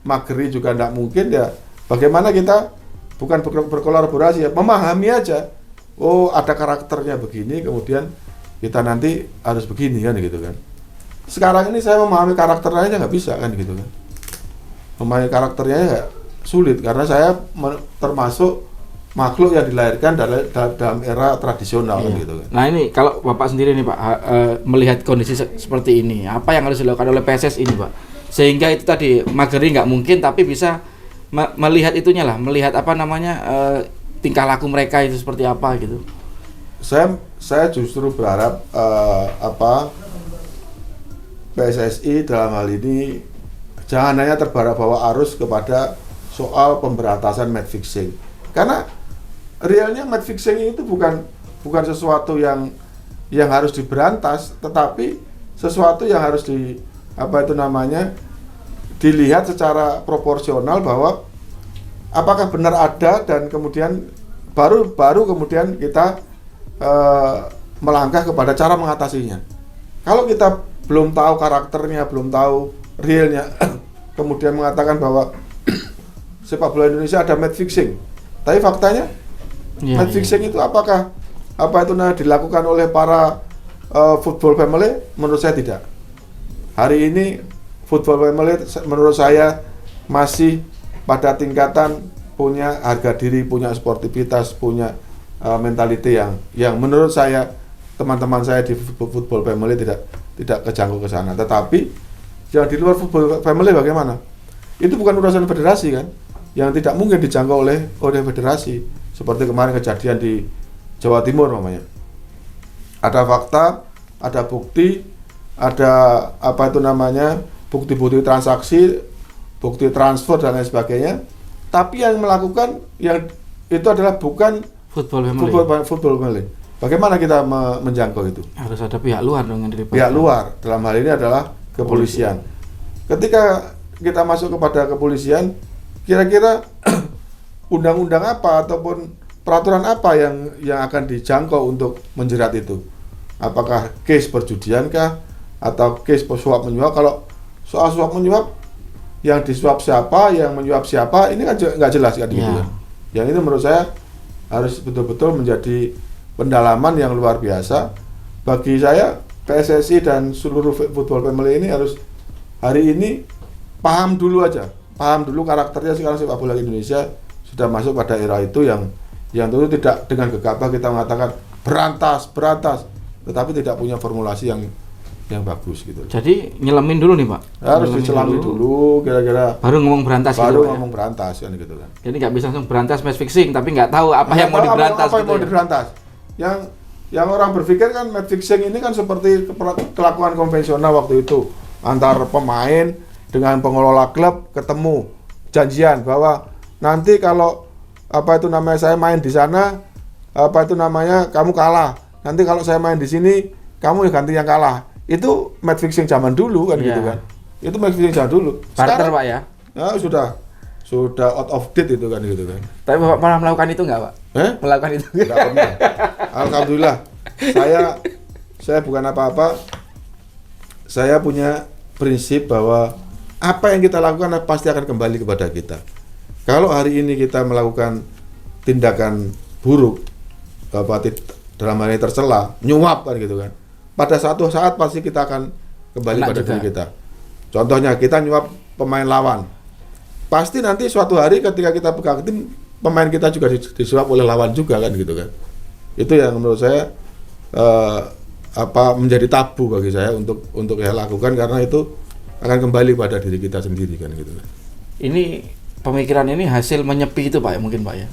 Mageri juga tidak mungkin ya. Bagaimana kita bukan berkolaborasi ya, memahami aja. Oh, ada karakternya begini, kemudian kita nanti harus begini kan gitu kan. Sekarang ini saya memahami karakternya aja nggak bisa kan gitu kan. Memahami karakternya nggak sulit karena saya termasuk makhluk yang dilahirkan dalam era tradisional kan gitu kan. Nah ini kalau Bapak sendiri nih Pak melihat kondisi seperti ini, apa yang harus dilakukan oleh PSSI ini Pak? Sehingga itu tadi mageri nggak mungkin, tapi bisa melihat itunya lah, melihat tingkah laku mereka itu seperti apa gitu. Saya justru berharap PSSI dalam hal ini jangan hanya terbawa arus kepada soal pemberantasan match fixing, karena realnya match fixing itu bukan sesuatu yang harus diberantas, tetapi sesuatu yang harus dilihat secara proporsional bahwa apakah benar ada, dan kemudian baru kemudian kita melangkah kepada cara mengatasinya. Kalau kita belum tahu karakternya, belum tahu realnya, kemudian mengatakan bahwa sepak bola Indonesia ada match fixing, tapi faktanya match fixing itu apakah dilakukan oleh para football family? Menurut saya tidak. Hari ini football family menurut saya masih pada tingkatan punya harga diri, punya sportivitas, punya mentality yang menurut saya teman-teman saya di football family tidak kejangkau ke sana. Tetapi yang di luar football family bagaimana? Itu bukan urusan federasi kan, yang tidak mungkin dijangkau oleh federasi. Seperti kemarin kejadian di Jawa Timur namanya. Ada fakta, ada bukti, ada bukti-bukti transaksi, bukti transfer dan lain sebagainya. Tapi yang melakukan yang itu adalah bukan football family. Bagaimana kita menjangkau itu? Harus ada pihak luar dong yang dilibatkan. Pihak luar dalam hal ini adalah kepolisian. Ketika kita masuk kepada kepolisian, kira-kira undang-undang apa ataupun peraturan apa yang akan dijangkau untuk menjerat itu? Apakah case perjudiankah atau case suap menyuap? Kalau soal suap menyuap, yang disuap siapa, yang menyuap siapa, ini kan nggak jelas kan gitu kan. Yang itu menurut saya harus betul-betul menjadi pendalaman yang luar biasa. Bagi saya PSSI dan seluruh football family ini harus hari ini paham dulu karakternya sekarang sepak bola Indonesia sudah masuk pada era itu yang tentu tidak dengan gegabah kita mengatakan berantas, tetapi tidak punya formulasi yang bagus gitu. Jadi nyelamin dulu nih Pak. Harus diselami dulu kira-kira. Baru ngomong berantas. Baru gitu, ngomong berantas kan gitu kan. Jadi nggak bisa langsung berantas match fixing, tapi nggak tahu apa yang mau diberantas. Apa yang mau diberantas? Yang orang berpikir kan match fixing ini kan seperti kelakuan konvensional waktu itu antar pemain dengan pengelola klub ketemu janjian bahwa nanti kalau saya main di sana kamu kalah. Nanti kalau saya main di sini kamu ganti yang kalah. Itu match fixing zaman dulu kan gitu kan. Itu match fixing zaman dulu. Barter Pak ya? Ya sudah out of date itu kan gitu kan. Tapi Bapak pernah melakukan itu nggak Pak? Melakukan itu? Tidak pernah. Alhamdulillah. Saya bukan apa-apa. Saya punya prinsip bahwa apa yang kita lakukan pasti akan kembali kepada kita. Kalau hari ini kita melakukan tindakan buruk, dalam hal ini tercela, nyuap kan gitu kan. Pada suatu saat pasti kita akan kembali pada diri kita. Contohnya kita nyuap pemain lawan. Pasti nanti suatu hari ketika kita pegang tim, pemain kita juga disuap oleh lawan juga kan gitu kan. Itu yang menurut saya menjadi tabu bagi saya untuk saya lakukan, karena itu akan kembali pada diri kita sendiri kan gitu kan. Ini pemikiran ini hasil menyepi itu Pak ya, mungkin Pak ya?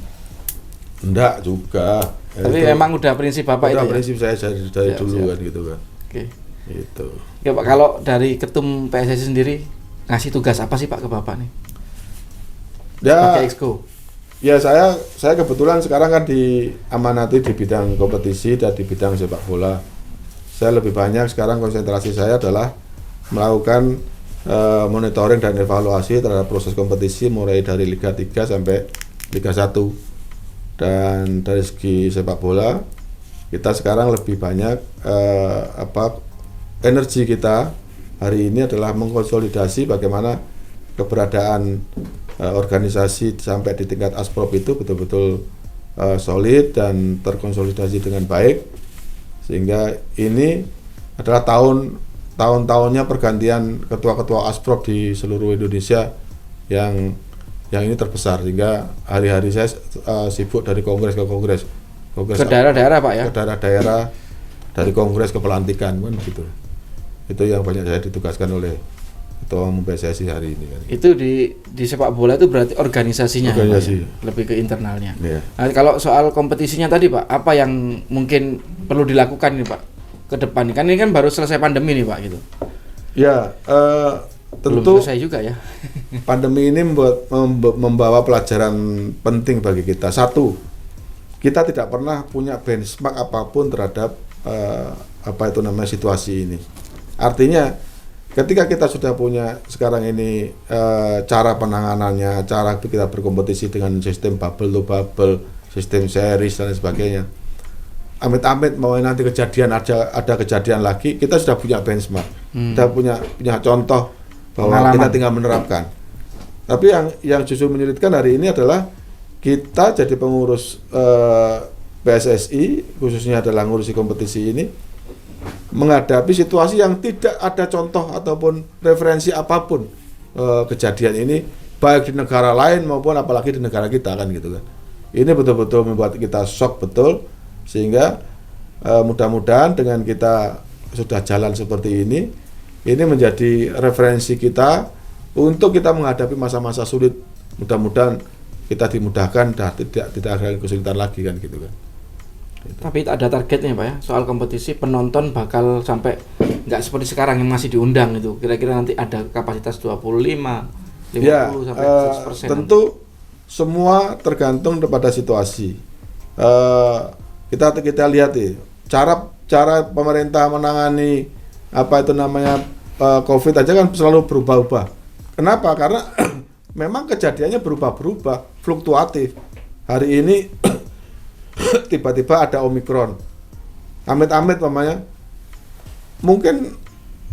Enggak juga. Tapi memang udah prinsip Bapak itu. Udah prinsip saya dari dulu kan gitu kan. Oke. Itu. Ya Pak, kalau dari ketum PSSI sendiri ngasih tugas apa sih Pak ke Bapak nih? Ya, sebagai exco. Ya saya kebetulan sekarang kan diamanati di bidang kompetisi dan di bidang sepak bola. Saya lebih banyak sekarang konsentrasi saya adalah melakukan monitoring dan evaluasi terhadap proses kompetisi mulai dari Liga 3 sampai Liga 1. Dan dari segi sepak bola kita sekarang lebih banyak energi kita hari ini adalah mengkonsolidasi bagaimana keberadaan organisasi sampai di tingkat Asprop itu betul-betul solid dan terkonsolidasi dengan baik, sehingga ini adalah tahun-tahunnya pergantian ketua-ketua Asprop di seluruh Indonesia yang ini terbesar, sehingga hari-hari saya sibuk dari kongres ke kongres ke daerah-daerah Pak ya? Ke daerah-daerah, dari kongres ke pelantikan kan gitu. Itu yang banyak saya ditugaskan oleh Ketua Umum PSSI hari ini kan. Itu di sepak bola itu berarti organisasinya Pak, ya? Lebih ke internalnya. Yeah. Nah, kalau soal kompetisinya tadi Pak, apa yang mungkin perlu dilakukan nih Pak ke depan? Kan ini kan baru selesai pandemi nih Pak gitu. Ya, tentu belum selesai juga ya. Pandemi ini membawa pelajaran penting bagi kita. Satu, kita tidak pernah punya benchmark apapun terhadap situasi ini. Artinya ketika kita sudah punya sekarang ini cara penanganannya, cara kita berkompetisi dengan sistem bubble to bubble, sistem series dan sebagainya. Amit-amit mau nanti ada kejadian lagi, kita sudah punya benchmark, kita punya contoh bahwa kita tinggal menerapkan. Tapi yang justru menyulitkan hari ini adalah kita jadi pengurus PSSI, khususnya adalah ngurusi kompetisi ini, menghadapi situasi yang tidak ada contoh ataupun referensi apapun kejadian ini, baik di negara lain maupun apalagi di negara kita kan gitu kan. Ini betul-betul membuat kita shock betul, sehingga mudah-mudahan dengan kita sudah jalan seperti ini menjadi referensi kita untuk kita menghadapi masa-masa sulit. Mudah-mudahan kita dimudahkan dan tidak ada kesulitan lagi kan gitu kan. Tapi ada targetnya Pak ya, soal kompetisi penonton bakal sampai nggak seperti sekarang yang masih diundang itu. Kira-kira nanti ada kapasitas 25, 50 ya, sampai 100%. Tentu nanti semua tergantung kepada situasi. Kita lihat cara pemerintah menangani COVID aja kan selalu berubah-ubah. Kenapa? Karena memang kejadiannya berubah-berubah, fluktuatif. Hari ini tiba-tiba ada Omikron, amit-amit namanya, mungkin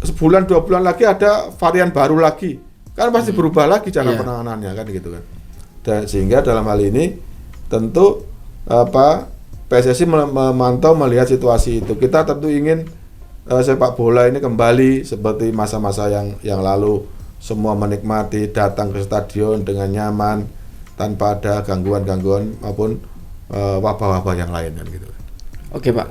sebulan 2 bulan lagi ada varian baru lagi, kan pasti berubah lagi cara penanganannya kan gitu kan. Dan sehingga dalam hal ini tentu PSSI memantau melihat situasi itu. Kita tentu ingin sepak bola ini kembali seperti masa-masa yang lalu, semua menikmati datang ke stadion dengan nyaman, tanpa ada gangguan-gangguan maupun wabah-wabah yang lain kan gitu. Oke Pak,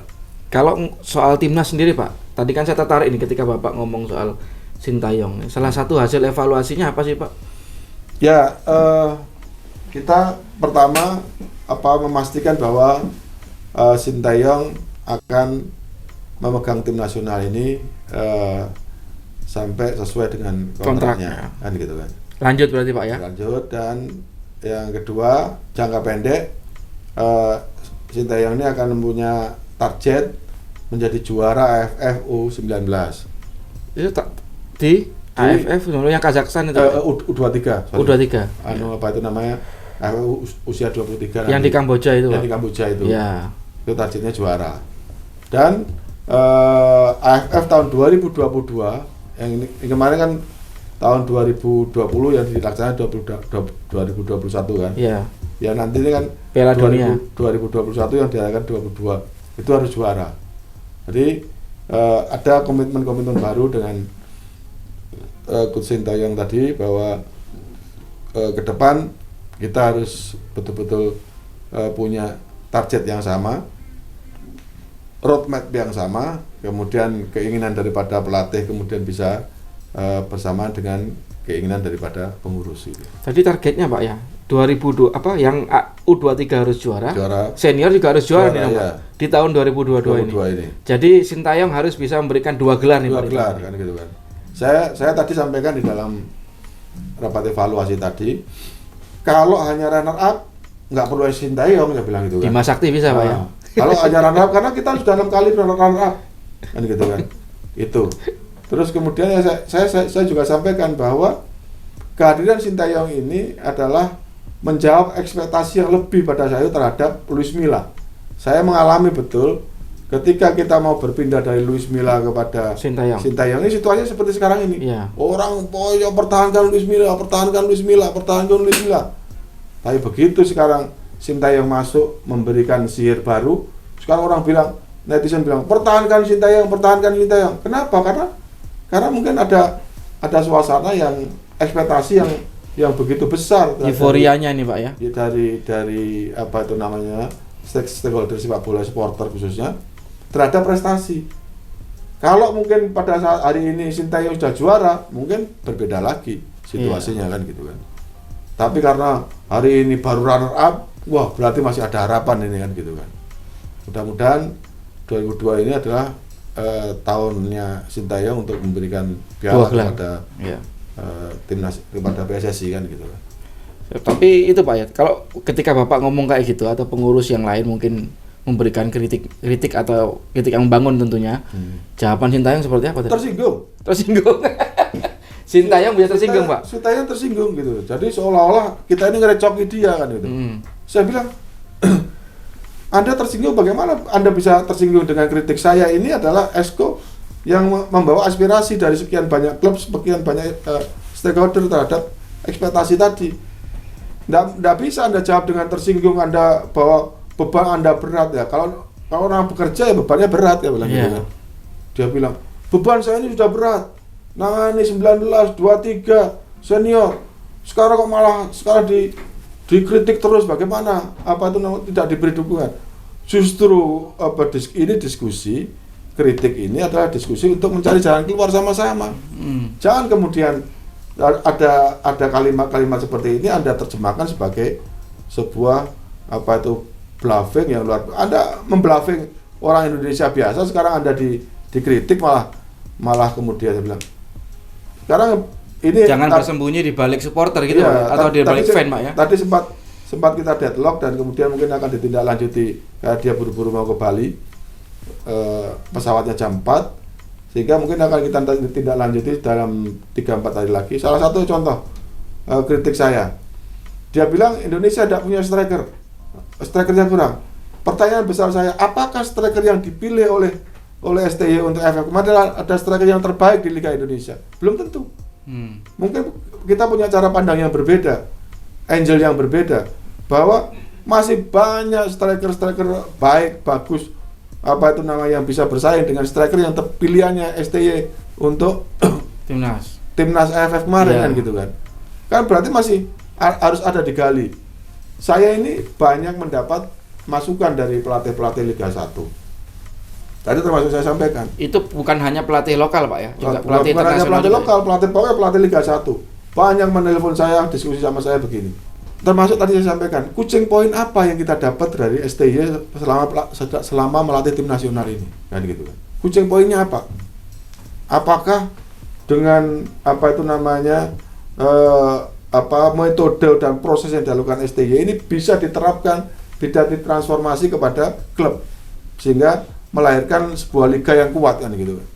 kalau soal timnas sendiri Pak, tadi kan saya tertarik ini ketika Bapak ngomong soal Sintayong. Salah satu hasil evaluasinya apa sih Pak? Ya, kita pertama memastikan bahwa Sintayong akan memegang tim nasional ini sampai sesuai dengan kontraknya kan gitu kan. Lanjut berarti Pak ya? Lanjut, dan yang kedua jangka pendek Sintayong ini akan mempunyai target menjadi juara AFF U19. Itu di AFF yang Kazakhstan itu U23. U23. Apa itu namanya? Usia 23. Yang di Kamboja itu. Yang di Kamboja itu. Ya. Itu targetnya juara. Dan AFF tahun 2022 yang ini kemarin kan tahun 2020 yang dilaksanakan 2021 kan. Iya. Ya nanti ini kan Piala Dunia 2021 yang diadakan 2022 itu harus juara. Jadi ada komitmen baru dengan Coach Sintayong tadi bahwa ke depan kita harus betul-betul punya target yang sama, roadmap yang sama, kemudian keinginan daripada pelatih kemudian bisa bersamaan dengan keinginan daripada pengurus itu. Tadi targetnya Pak ya, 2002 yang U23 harus juara, senior juga harus juara nih ya. Di tahun 2022 ini. Jadi Sintayong harus bisa memberikan 2 gelar nih Pak. 2 gelar kan gitu kan. Saya tadi sampaikan di dalam rapat evaluasi tadi, kalau hanya runner up nggak perlu Sintayong, saya bilang gitu kan. Bima Sakti bisa Pak ya. Kalau hanya runner up, karena kita sudah 6 kali runner up kan gitu kan. Itu. Terus kemudian ya saya juga sampaikan bahwa kehadiran Sintayong ini adalah menjawab ekspektasi yang lebih pada saya terhadap Luis Milla. Saya mengalami betul ketika kita mau berpindah dari Luis Milla kepada Sintayong ini situasinya seperti sekarang ini. Ya. Orang pertahankan Luis Milla. Tapi begitu sekarang Sintayong masuk memberikan sihir baru, sekarang orang bilang, netizen bilang, pertahankan Sintayong. Kenapa? Karena mungkin ada suasana yang ekspektasi yang begitu besar. Euforianya ini Pak ya. Dari apa itu namanya stakeholder sepak bola, supporter khususnya terhadap prestasi. Kalau mungkin pada saat hari ini Sintayong sudah juara, mungkin berbeda lagi situasinya kan gitu kan. Tapi karena hari ini baru runner up, wah berarti masih ada harapan ini kan gitu kan. Mudah-mudahan 2002 ini adalah tahunnya Sintayong untuk memberikan piala kepada timnas, kepada PSSI kan gitu kan. Tapi itu Pak ya, kalau ketika Bapak ngomong kayak gitu atau pengurus yang lain mungkin memberikan kritik atau kritik yang membangun tentunya, jawaban Sintayong seperti apa? Tersinggung. Sintayong bisa tersinggung Pak. Sintayong tersinggung gitu. Jadi seolah-olah kita ini ngerecoki dia kan gitu. Saya bilang, Anda tersinggung, bagaimana Anda bisa tersinggung dengan kritik saya? Ini adalah Esko yang membawa aspirasi dari sekian banyak klub, sekian banyak stakeholder terhadap ekspektasi tadi. Nggak bisa Anda jawab dengan tersinggung, Anda bahwa beban Anda berat ya. Kalau orang bekerja ya bebannya berat ya bilang gitu kan. Dia bilang, beban saya ini sudah berat. Nangani 19, 23 senior. Sekarang kok malah dikritik terus, bagaimana? Apa itu tidak diberi dukungan? Justru ini diskusi kritik ini adalah diskusi untuk mencari jalan keluar sama-sama. Jangan kemudian ada kalimat-kalimat seperti ini Anda terjemahkan sebagai sebuah bluffing yang luar. Anda membluffing orang Indonesia biasa, sekarang Anda dikritik malah kemudian saya bilang. Sekarang ini jangan bersembunyi di balik supporter gitu ya, atau di balik fan Pak ya. Tadi sempat kita deadlock dan kemudian mungkin akan ditindaklanjuti karena dia buru-buru mau ke Bali, pesawatnya jam 4, sehingga mungkin akan kita ditindaklanjuti dalam 3-4 hari lagi. Salah satu contoh kritik saya, dia bilang Indonesia tidak punya strikernya kurang. Pertanyaan besar saya, apakah striker yang dipilih oleh STY untuk AFF adalah ada striker yang terbaik di Liga Indonesia? Belum tentu. Mungkin kita punya cara pandang yang berbeda, angle yang berbeda, bahwa masih banyak striker baik, bagus, yang bisa bersaing dengan striker yang pilihannya STY untuk timnas AFF kemarin kan gitu kan. Kan berarti masih harus ada digali. saya ini banyak mendapat masukan dari pelatih-pelatih Liga 1. Tadi termasuk saya sampaikan. Itu bukan hanya pelatih lokal Pak ya, juga Bukan pelatih hanya internasional pelatih juga. lokal, pokoknya pelatih Liga 1. Banyak menelpon saya, diskusi sama saya begini. Termasuk tadi saya sampaikan, kucing poin apa yang kita dapat dari STY selama melatih tim nasional ini, kan gitu kan. Kucing poinnya apa? Apakah dengan metode dan proses yang dilakukan STY ini bisa diterapkan, bisa ditransformasi kepada klub sehingga melahirkan sebuah liga yang kuat, kan gitu kan.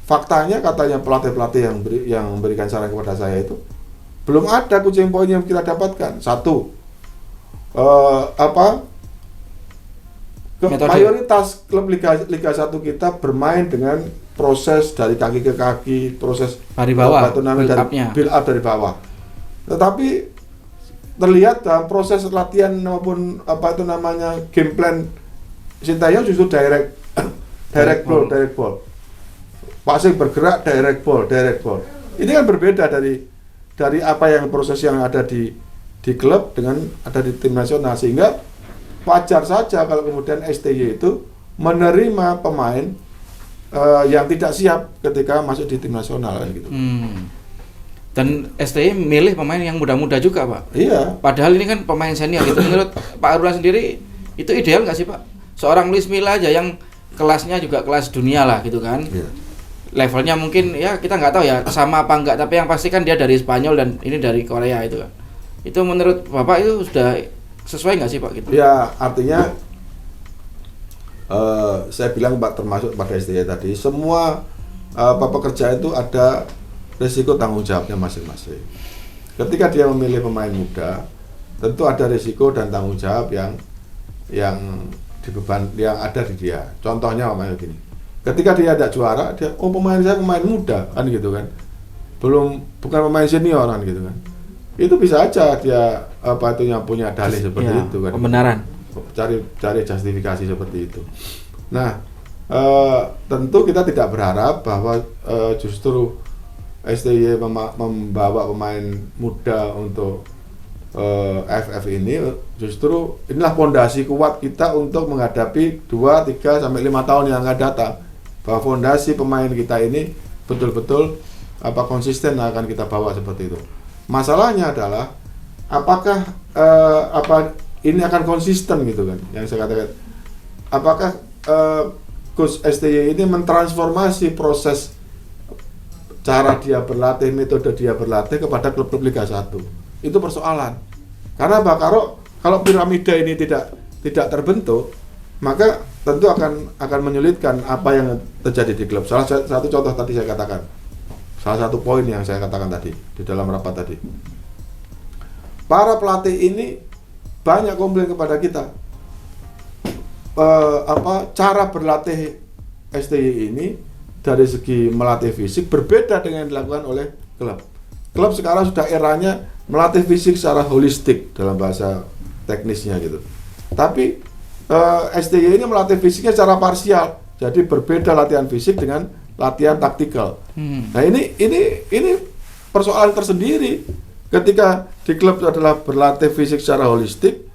Faktanya katanya pelatih-pelatih yang memberikan saran kepada saya itu belum ada kucing poin yang kita dapatkan. Satu, mayoritas klub Liga 1 kita bermain dengan proses dari kaki ke kaki, proses dari bawah, build up dari bawah. Tetapi terlihat dalam proses latihan maupun game plan Sintayong justru direct ball. Passing bergerak, direct ball. Ini kan berbeda dari apa yang proses yang ada di klub dengan ada di tim nasional, sehingga wajar saja kalau kemudian STY itu menerima pemain yang tidak siap ketika masuk di tim nasional, kan gitu. Dan STY milih pemain yang muda-muda juga Pak. Iya. Padahal ini kan pemain senior itu. Menurut Pak Haruna sendiri itu ideal nggak sih Pak? Seorang Luis Milla aja yang kelasnya juga kelas dunia lah gitu kan. Iya. Levelnya mungkin ya kita nggak tahu ya sama apa enggak, tapi yang pasti kan dia dari Spanyol dan ini dari Korea itu kan. Itu menurut Bapak itu sudah sesuai nggak sih Pak gitu? Ya, artinya saya bilang Pak, termasuk pada STY tadi, semua pekerja itu ada risiko tanggung jawabnya masing-masing. Ketika dia memilih pemain muda, tentu ada risiko dan tanggung jawab yang ada di dia. Contohnya namanya gini. Ketika dia ada juara, dia pemain saya pemain muda, kan gitu kan. Bukan pemain senior, kan gitu kan. Itu bisa aja dia punya dalih seperti itu kan. Pembenaran. Cari justifikasi seperti itu. Nah, tentu kita tidak berharap bahwa justru STY membawa pemain muda untuk FF ini, justru inilah fondasi kuat kita untuk menghadapi 2, 3, sampai 5 tahun yang akan datang. Bahwa fondasi pemain kita ini betul-betul konsisten akan kita bawa seperti itu. Masalahnya adalah apakah ini akan konsisten gitu kan, yang saya katakan. Apakah Coach STY ini mentransformasi proses cara dia berlatih, metode dia berlatih kepada klub-klub Liga 1. Itu persoalan. Karena kalau piramida ini tidak terbentuk, maka tentu akan menyulitkan apa yang terjadi di klub. Salah satu contoh tadi saya katakan. Salah satu poin yang saya katakan tadi di dalam rapat tadi. Para pelatih ini banyak komplain kepada kita. Cara berlatih STY ini dari segi melatih fisik berbeda dengan yang dilakukan oleh klub. Klub sekarang sudah eranya melatih fisik secara holistik dalam bahasa teknisnya gitu. Tapi STY ini melatih fisiknya secara parsial. Jadi berbeda latihan fisik dengan latihan taktikal. Nah ini persoalan tersendiri. Ketika di klub itu adalah berlatih fisik secara holistik,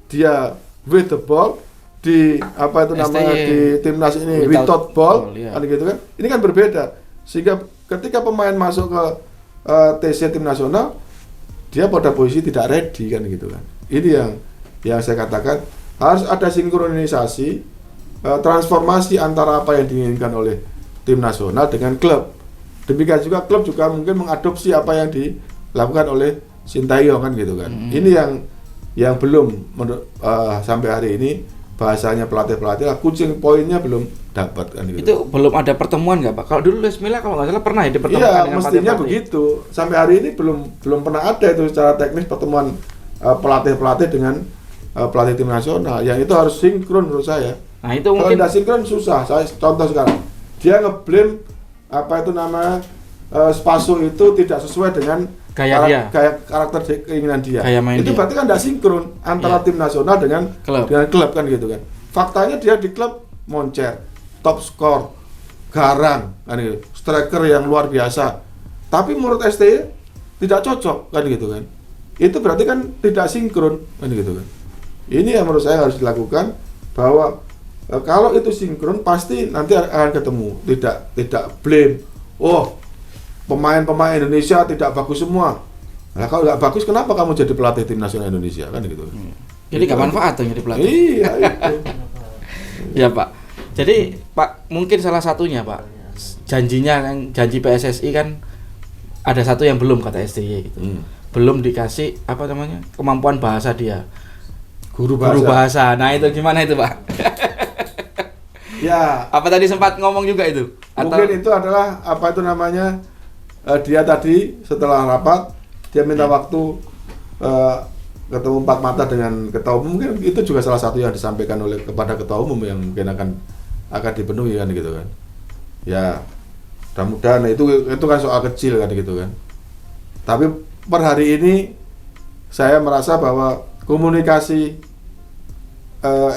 dia with the ball, di di timnas ini without ball, kan gitu kan. Ini kan berbeda. Sehingga ketika pemain masuk ke TC tim nasional, dia pada posisi tidak ready, kan gitu kan. Ini yang saya katakan harus ada sinkronisasi, transformasi antara apa yang diinginkan oleh tim nasional dengan klub. Demikian juga klub juga mungkin mengadopsi apa yang dilakukan oleh Sintayong, kan gitu kan. Ini yang belum sampai hari ini bahasanya pelatih lah, kucing poinnya belum dapat, kan gitu. Itu belum ada pertemuan nggak Pak? Kalau dulu Luis Milla kalau nggak salah pernah ya dipertemukan dengan pelatih. Iya, mestinya begitu. Sampai hari ini belum pernah ada itu secara teknis pertemuan pelatih dengan pelatih tim nasional. Yang itu harus sinkron menurut saya. Nah, itu kalau mungkin tidak sinkron susah. Saya contoh sekarang. Dia ngeblame Spaso itu tidak sesuai dengan karakter keinginan dia. Itu dia. Berarti kan tidak sinkron antara tim nasional dengan klub, kan gitu kan. Faktanya dia di klub moncer, top skor, garang, kan gitu. Striker yang luar biasa. Tapi menurut STY tidak cocok, kan gitu kan. itu berarti kan tidak sinkron kan gitu kan. Ini yang menurut saya harus dilakukan, bahwa kalau itu sinkron pasti nanti akan ketemu, tidak blame. Oh, pemain-pemain Indonesia tidak bagus semua. Nah, kalau nggak bagus kenapa kamu jadi pelatih tim nasional Indonesia kan gitu. Jadi nggak manfaat tuh jadi pelatih. Iya itu. Ya Pak. Jadi Pak mungkin salah satunya Pak, janji PSSI kan ada satu yang belum kata STY gitu. Belum dikasih apa namanya kemampuan bahasa dia. Guru bahasa. Nah itu gimana itu Pak? Ya. Apa tadi sempat ngomong juga itu? Mungkin itu adalah apa itu namanya, dia tadi setelah rapat dia minta waktu ketemu empat mata dengan ketua umum, mungkin itu juga salah satu yang disampaikan oleh kepada ketua umum yang mungkin akan dipenuhi kan gitu kan. Ya mudah-mudahan itu kan soal kecil kan gitu kan. Tapi per hari ini saya merasa bahwa komunikasi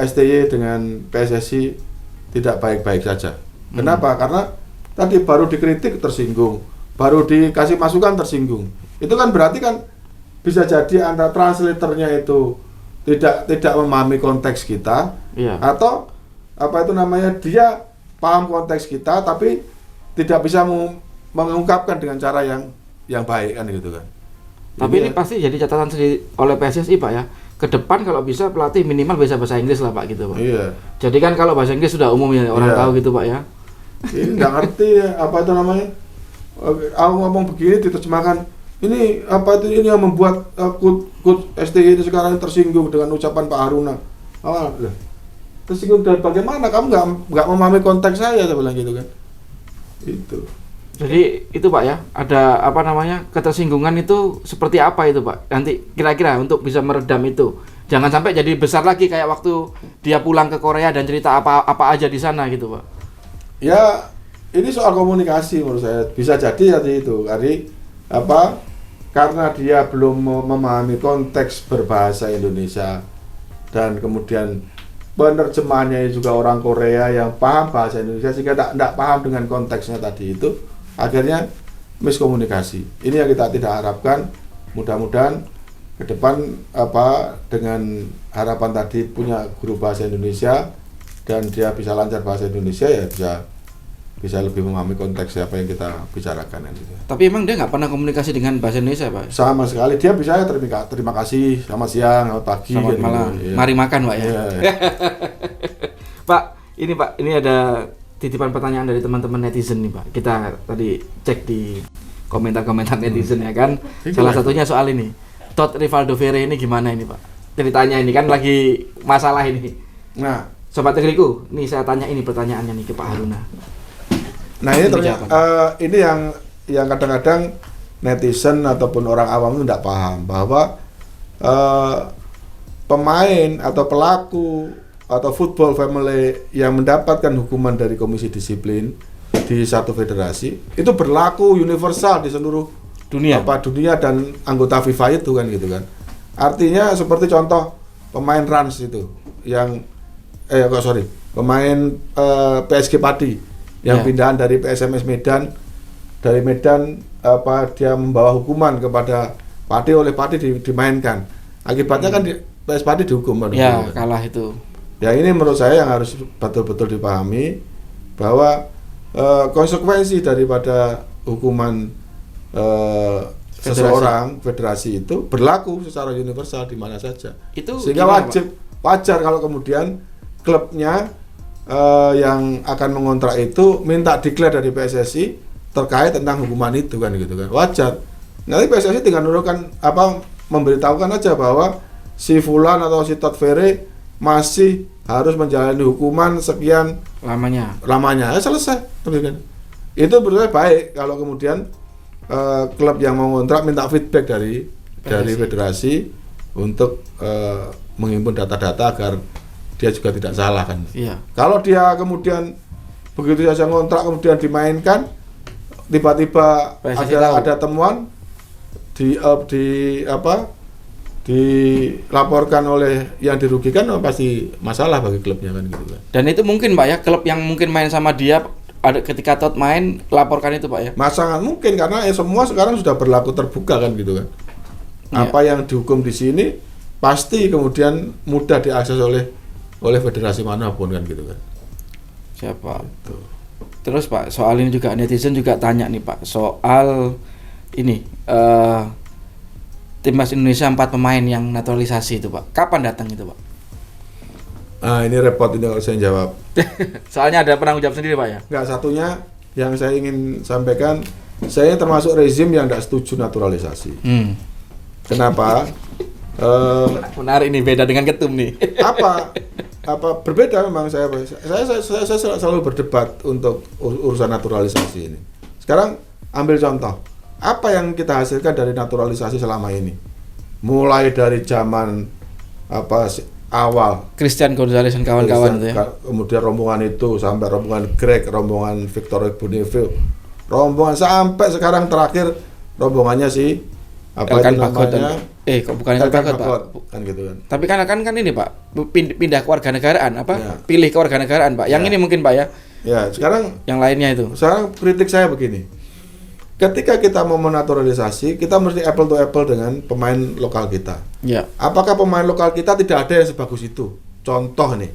STY dengan PSSI tidak baik-baik saja. Kenapa? Karena tadi baru dikritik tersinggung, baru dikasih masukan tersinggung. Itu kan berarti kan bisa jadi antara translatornya itu tidak memahami konteks kita, atau apa itu namanya, dia paham konteks kita tapi tidak bisa mengungkapkan dengan cara yang baik kan gitu kan. Tapi ini pasti jadi catatan sendiri oleh PSSI Pak ya. Ke depan kalau bisa pelatih minimal bisa bahasa Inggris lah Pak gitu Pak. Iya. Jadi kan kalau bahasa Inggris sudah umum ya orang tahu gitu Pak ya. Ini nggak ngerti apa itu namanya. Aku ngomong begini diterjemahkan. Ini apa itu, ini yang membuat coach STY ini sekarang tersinggung dengan ucapan Pak Haruna. Tersinggung dari bagaimana? Kamu nggak memahami konteks saya bilang gitu kan. Itu. Jadi itu Pak ya, ada apa namanya ketersinggungan itu seperti apa itu Pak? Nanti kira-kira untuk bisa meredam itu, jangan sampai jadi besar lagi kayak waktu dia pulang ke Korea dan cerita apa aja di sana gitu Pak. Ya ini soal komunikasi menurut saya, bisa jadi tadi itu karena dia belum memahami konteks berbahasa Indonesia dan kemudian penerjemahnya juga orang Korea yang paham bahasa Indonesia sehingga tidak paham dengan konteksnya tadi itu, akhirnya miskomunikasi. Ini yang kita tidak harapkan. Mudah-mudahan ke depan dengan harapan tadi punya guru bahasa Indonesia dan dia bisa lancar bahasa Indonesia, ya bisa lebih memahami konteks apa yang kita bicarakan gitu. Tapi emang dia nggak pernah komunikasi dengan bahasa Indonesia Pak? Sama sekali. Dia bisa terima kasih, selamat siang, selamat pagi, selamat malam, gitu. Mari makan Pak ya. Iya. Pak, ini ada titipan pertanyaan dari teman-teman netizen nih Pak. Kita tadi cek di komentar-komentar netizen ya kan. Salah satunya soal ini. Todd Rivaldo Ferre ini gimana ini Pak? Ceritanya ini kan lagi masalah ini. Nah, Sobat Tegriku, nih saya tanya ini pertanyaannya nih ke Pak Haruna. Nah ini ternyata ini yang kadang-kadang netizen ataupun orang awam itu tidak paham bahwa pemain atau pelaku atau football family yang mendapatkan hukuman dari komisi disiplin di satu federasi itu berlaku universal di seluruh dunia dan anggota FIFA itu kan gitu kan. Artinya seperti contoh pemain Rans itu yang pemain PSG Padi yang pindahan dari PSMS Medan, dari Medan dia membawa hukuman kepada Padi, oleh Padi dimainkan. Akibatnya kan PS Padi dihukum. Ya, kalah itu. Ya ini menurut saya yang harus betul-betul dipahami bahwa konsekuensi daripada hukuman seseorang federasi itu berlaku secara universal di mana saja. Sehingga wajar kalau kemudian klubnya yang akan mengontrak itu minta declare dari PSSI terkait tentang hukuman itu kan gitu kan, wajar. Nanti PSSI tinggal menurunkan memberitahukan aja bahwa si Fulan atau si Todd Ferre masih harus menjalani hukuman sekian lamanya ya selesai kan. Itu berarti baik kalau kemudian klub yang mau kontrak minta feedback dari federasi untuk menghimpun data-data agar dia juga tidak salah kan. Iya. Kalau dia kemudian begitu saja ngontrak kemudian dimainkan, tiba-tiba ada temuan dilaporkan oleh yang dirugikan, pasti masalah bagi klubnya kan gitu kan. Dan itu mungkin Pak ya, klub yang mungkin main sama dia ada ketika Todd main laporkan itu Pak ya. Sangat mungkin karena semua sekarang sudah berlaku terbuka kan gitu kan. Apa yang dihukum di sini pasti kemudian mudah diakses oleh federasi manapun kan gitu kan. Siapa? Gitu. Terus Pak, soal ini juga netizen juga tanya nih Pak, soal ini Timnas Indonesia 4 pemain yang naturalisasi itu Pak. Kapan datang itu Pak? Ini repot ini kalau saya jawab. Soalnya ada penanggung jawab sendiri Pak ya? Enggak, satunya yang saya ingin sampaikan, saya termasuk rezim yang tidak setuju naturalisasi. Kenapa? Menarik nih, beda dengan ketum nih. apa berbeda memang saya selalu berdebat untuk urusan naturalisasi ini. Sekarang ambil contoh, apa yang kita hasilkan dari naturalisasi selama ini? Mulai dari zaman awal Christian Gonzalez dan kawan-kawan itu ya. Kemudian rombongan itu sampai rombongan Greg, rombongan Victor Bonnefield, rombongan sampai sekarang terakhir rombongannya si Elkan Bagot kok bukan Elkan Bagot Pak? Kan gitu kan. Tapi kan ini Pak pindah ke warganegaraan Ya. Pilih ke warganegaraan Pak. Yang ini mungkin Pak ya. Ya, sekarang yang lainnya itu. Sekarang kritik saya begini. Ketika kita mau menaturalisasi, kita mesti apple to apple dengan pemain lokal kita. Ya. Apakah pemain lokal kita tidak ada yang sebagus itu? Contoh nih.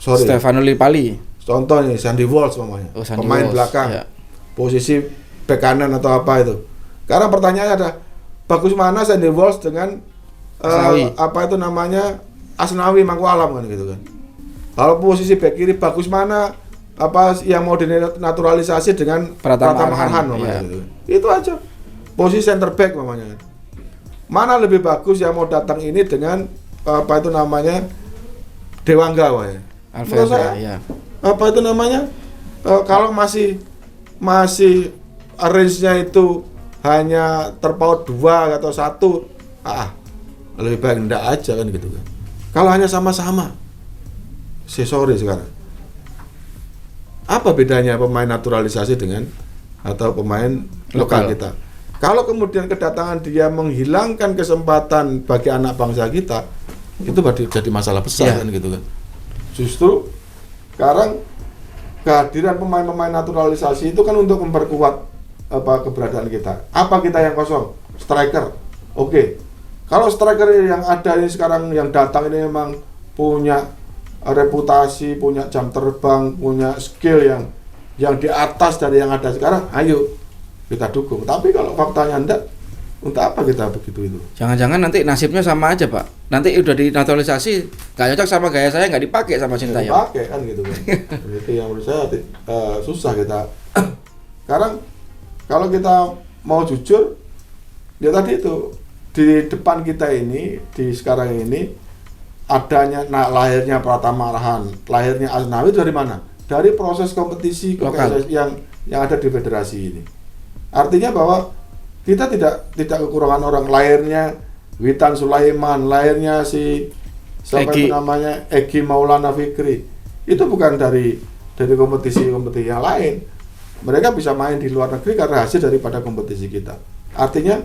Stefano Lillipali. Contoh nih Sandy Walsh namanya. Pemain Walsh, belakang. ya. Posisi bek kanan atau apa itu. Sekarang pertanyaannya ada bagus mana Sandy Walsh dengan Asnawi Mangku Alam kan gitu kan. Kalau posisi bek kiri bagus mana yang mau dinaturalisasi dengan Pratama Arhan namanya gitu. Itu aja. Posisi center back namanya. Mana lebih bagus yang mau datang ini dengan Dewangga ya. Alfredo ya. Kalau masih range-nya itu hanya terpaut 2 atau 1, lebih baik enggak aja kan gitu kan. Kalau hanya sama-sama, sorry sekarang. Apa bedanya pemain naturalisasi dengan atau pemain lokal kita? Kalau kemudian kedatangan dia menghilangkan kesempatan bagi anak bangsa kita, itu jadi masalah besar kan gitu kan. Justru sekarang kehadiran pemain-pemain naturalisasi itu kan untuk memperkuat keberadaan kita. Apa kita yang kosong? Striker. Oke. Kalau striker yang ada ini sekarang yang datang ini memang punya reputasi, punya jam terbang, punya skill yang di atas dari yang ada sekarang, ayo kita dukung. Tapi kalau faktanya enggak, untuk apa kita begitu itu? Jangan-jangan nanti nasibnya sama aja Pak. Nanti udah dinaturalisasi, nggak cocok sama gaya saya, nggak dipakai sama Sintayong. Dipakai kan gitu kan. Itu yang menurut saya susah kita. Sekarang kalau kita mau jujur, ya tadi itu di depan kita ini, di sekarang ini adanya lahirnya Pratama Arhan, lahirnya Asnawi dari mana? Dari proses kompetisi yang ada di federasi ini. Artinya bahwa kita tidak kekurangan orang. Lahirnya Witan Sulaiman, lahirnya Egy Maulana Fikri, itu bukan dari kompetisi yang lain. Mereka bisa main di luar negeri karena hasil daripada kompetisi kita. Artinya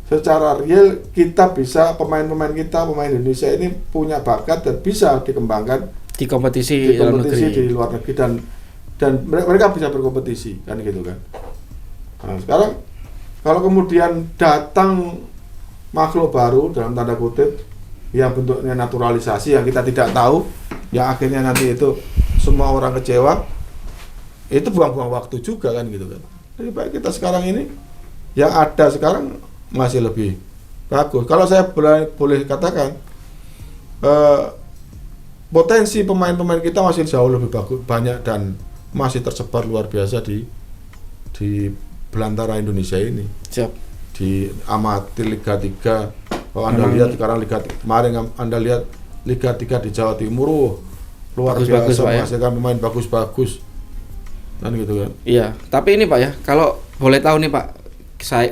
secara real kita bisa, pemain Indonesia ini punya bakat dan bisa dikembangkan di kompetisi di luar negeri dan mereka bisa berkompetisi kan gitu kan. Nah, sekarang kalau kemudian datang makhluk baru dalam tanda kutip yang bentuknya naturalisasi yang kita tidak tahu, yang akhirnya nanti itu semua orang kecewa, itu buang-buang waktu juga kan gitu kan. Jadi baik kita sekarang ini yang ada sekarang masih lebih bagus. Kalau saya boleh katakan potensi pemain-pemain kita masih jauh lebih bagus, banyak dan masih tersebar luar biasa di belantara Indonesia ini. Siap. Di amatir Liga 3. Kalau Anda lihat sekarang kemarin Anda lihat Liga 3 di Jawa Timur, luar biasa menghasilkan pemain bagus-bagus. Kan gitu kan. Iya, tapi ini Pak ya, kalau boleh tahu nih Pak,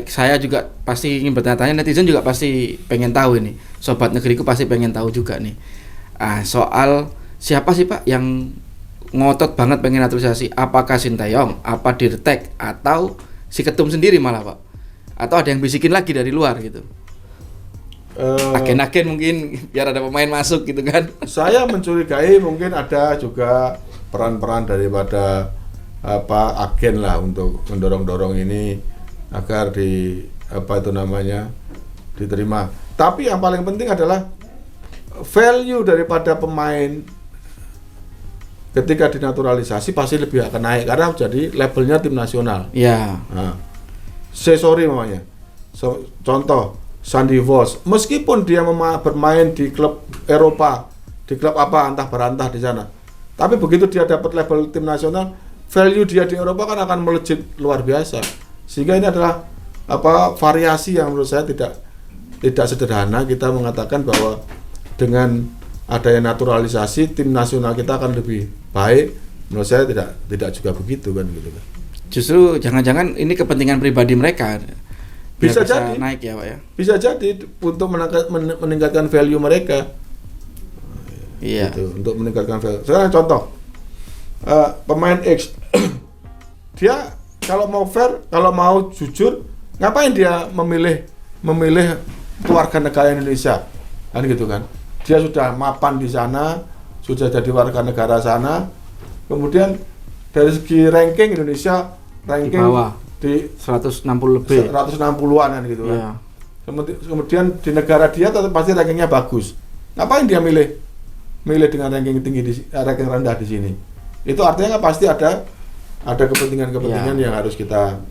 saya juga pasti ingin bertanya-tanya, netizen juga pasti pengen tahu ini. Sobat Negeriku pasti pengen tahu juga nih. Soal siapa sih Pak yang ngotot banget pengen naturalisasi? Apakah Sintayong, apa Dirtek, atau si ketum sendiri malah Pak? Atau ada yang bisikin lagi dari luar gitu? Agen-agen mungkin biar ada pemain masuk gitu kan? Saya mencurigai mungkin ada juga peran-peran daripada agen lah untuk mendorong-dorong ini agar diterima. Tapi yang paling penting adalah value daripada pemain ketika dinaturalisasi pasti lebih akan naik karena jadi labelnya tim nasional. Ya. Nah, sorry namanya. Contoh Sandy Walsh, meskipun dia bermain di klub Eropa, di klub apa antah berantah di sana, tapi begitu dia dapat label tim nasional, value dia di Eropa kan akan melejit luar biasa. Sehingga ini adalah variasi yang menurut saya tidak sederhana. Kita mengatakan bahwa dengan adanya naturalisasi tim nasional kita akan lebih baik. Menurut saya tidak juga begitu kan gitu kan. Justru jangan-jangan ini kepentingan pribadi mereka. Bisa jadi naik ya Pak ya. Bisa jadi untuk meningkatkan value mereka. Iya. Gitu, untuk meningkatkan value. Sekarang contoh pemain X, dia kalau mau fair, kalau mau jujur, ngapain dia memilih keluarga negara Indonesia, kan gitu kan? Dia sudah mapan di sana, sudah jadi warga negara sana, kemudian dari segi ranking Indonesia ranking di bawah. Di 160 lebih. 160-an kan gitu kan. Yeah. Kemudian di negara dia tetap pasti rankingnya bagus. Ngapain dia milih dengan ranking tinggi ranking rendah di sini? Itu artinya kan pasti ada kepentingan-kepentingan yang harus kita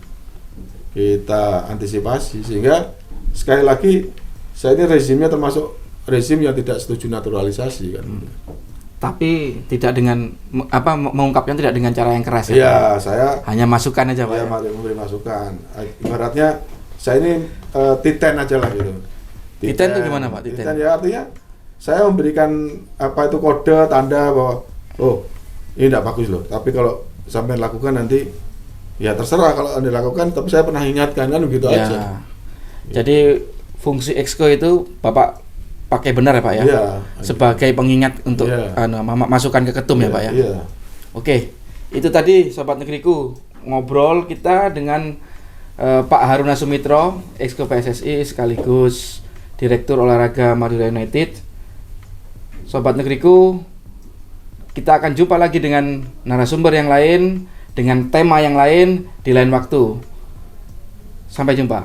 antisipasi. Sehingga sekali lagi saya ini rezimnya termasuk rezim yang tidak setuju naturalisasi kan. Tapi tidak dengan mengungkapnya tidak dengan cara yang keras ya. Iya, saya hanya masukan aja Pak. Iya, memberi masukan. Ibaratnya saya ini titen aja lah gitu. Titen itu gimana Pak? Titen ya artinya saya memberikan kode tanda bahwa ini tidak bagus loh. Tapi kalau sampai lakukan nanti ya terserah kalau Anda lakukan, tapi saya pernah ingatkan kan begitu ya. aja. Jadi fungsi exco itu Bapak pakai benar ya Pak ya? Iya. Sebagai pengingat untuk masukan ke ketum ya Pak ya? Iya. Oke, itu tadi Sobat Negeriku ngobrol kita dengan Pak Haruna Sumitro, exco PSSI sekaligus Direktur Olahraga Madura United. Sobat Negeriku, kita akan jumpa lagi dengan narasumber yang lain, dengan tema yang lain di lain waktu. Sampai jumpa.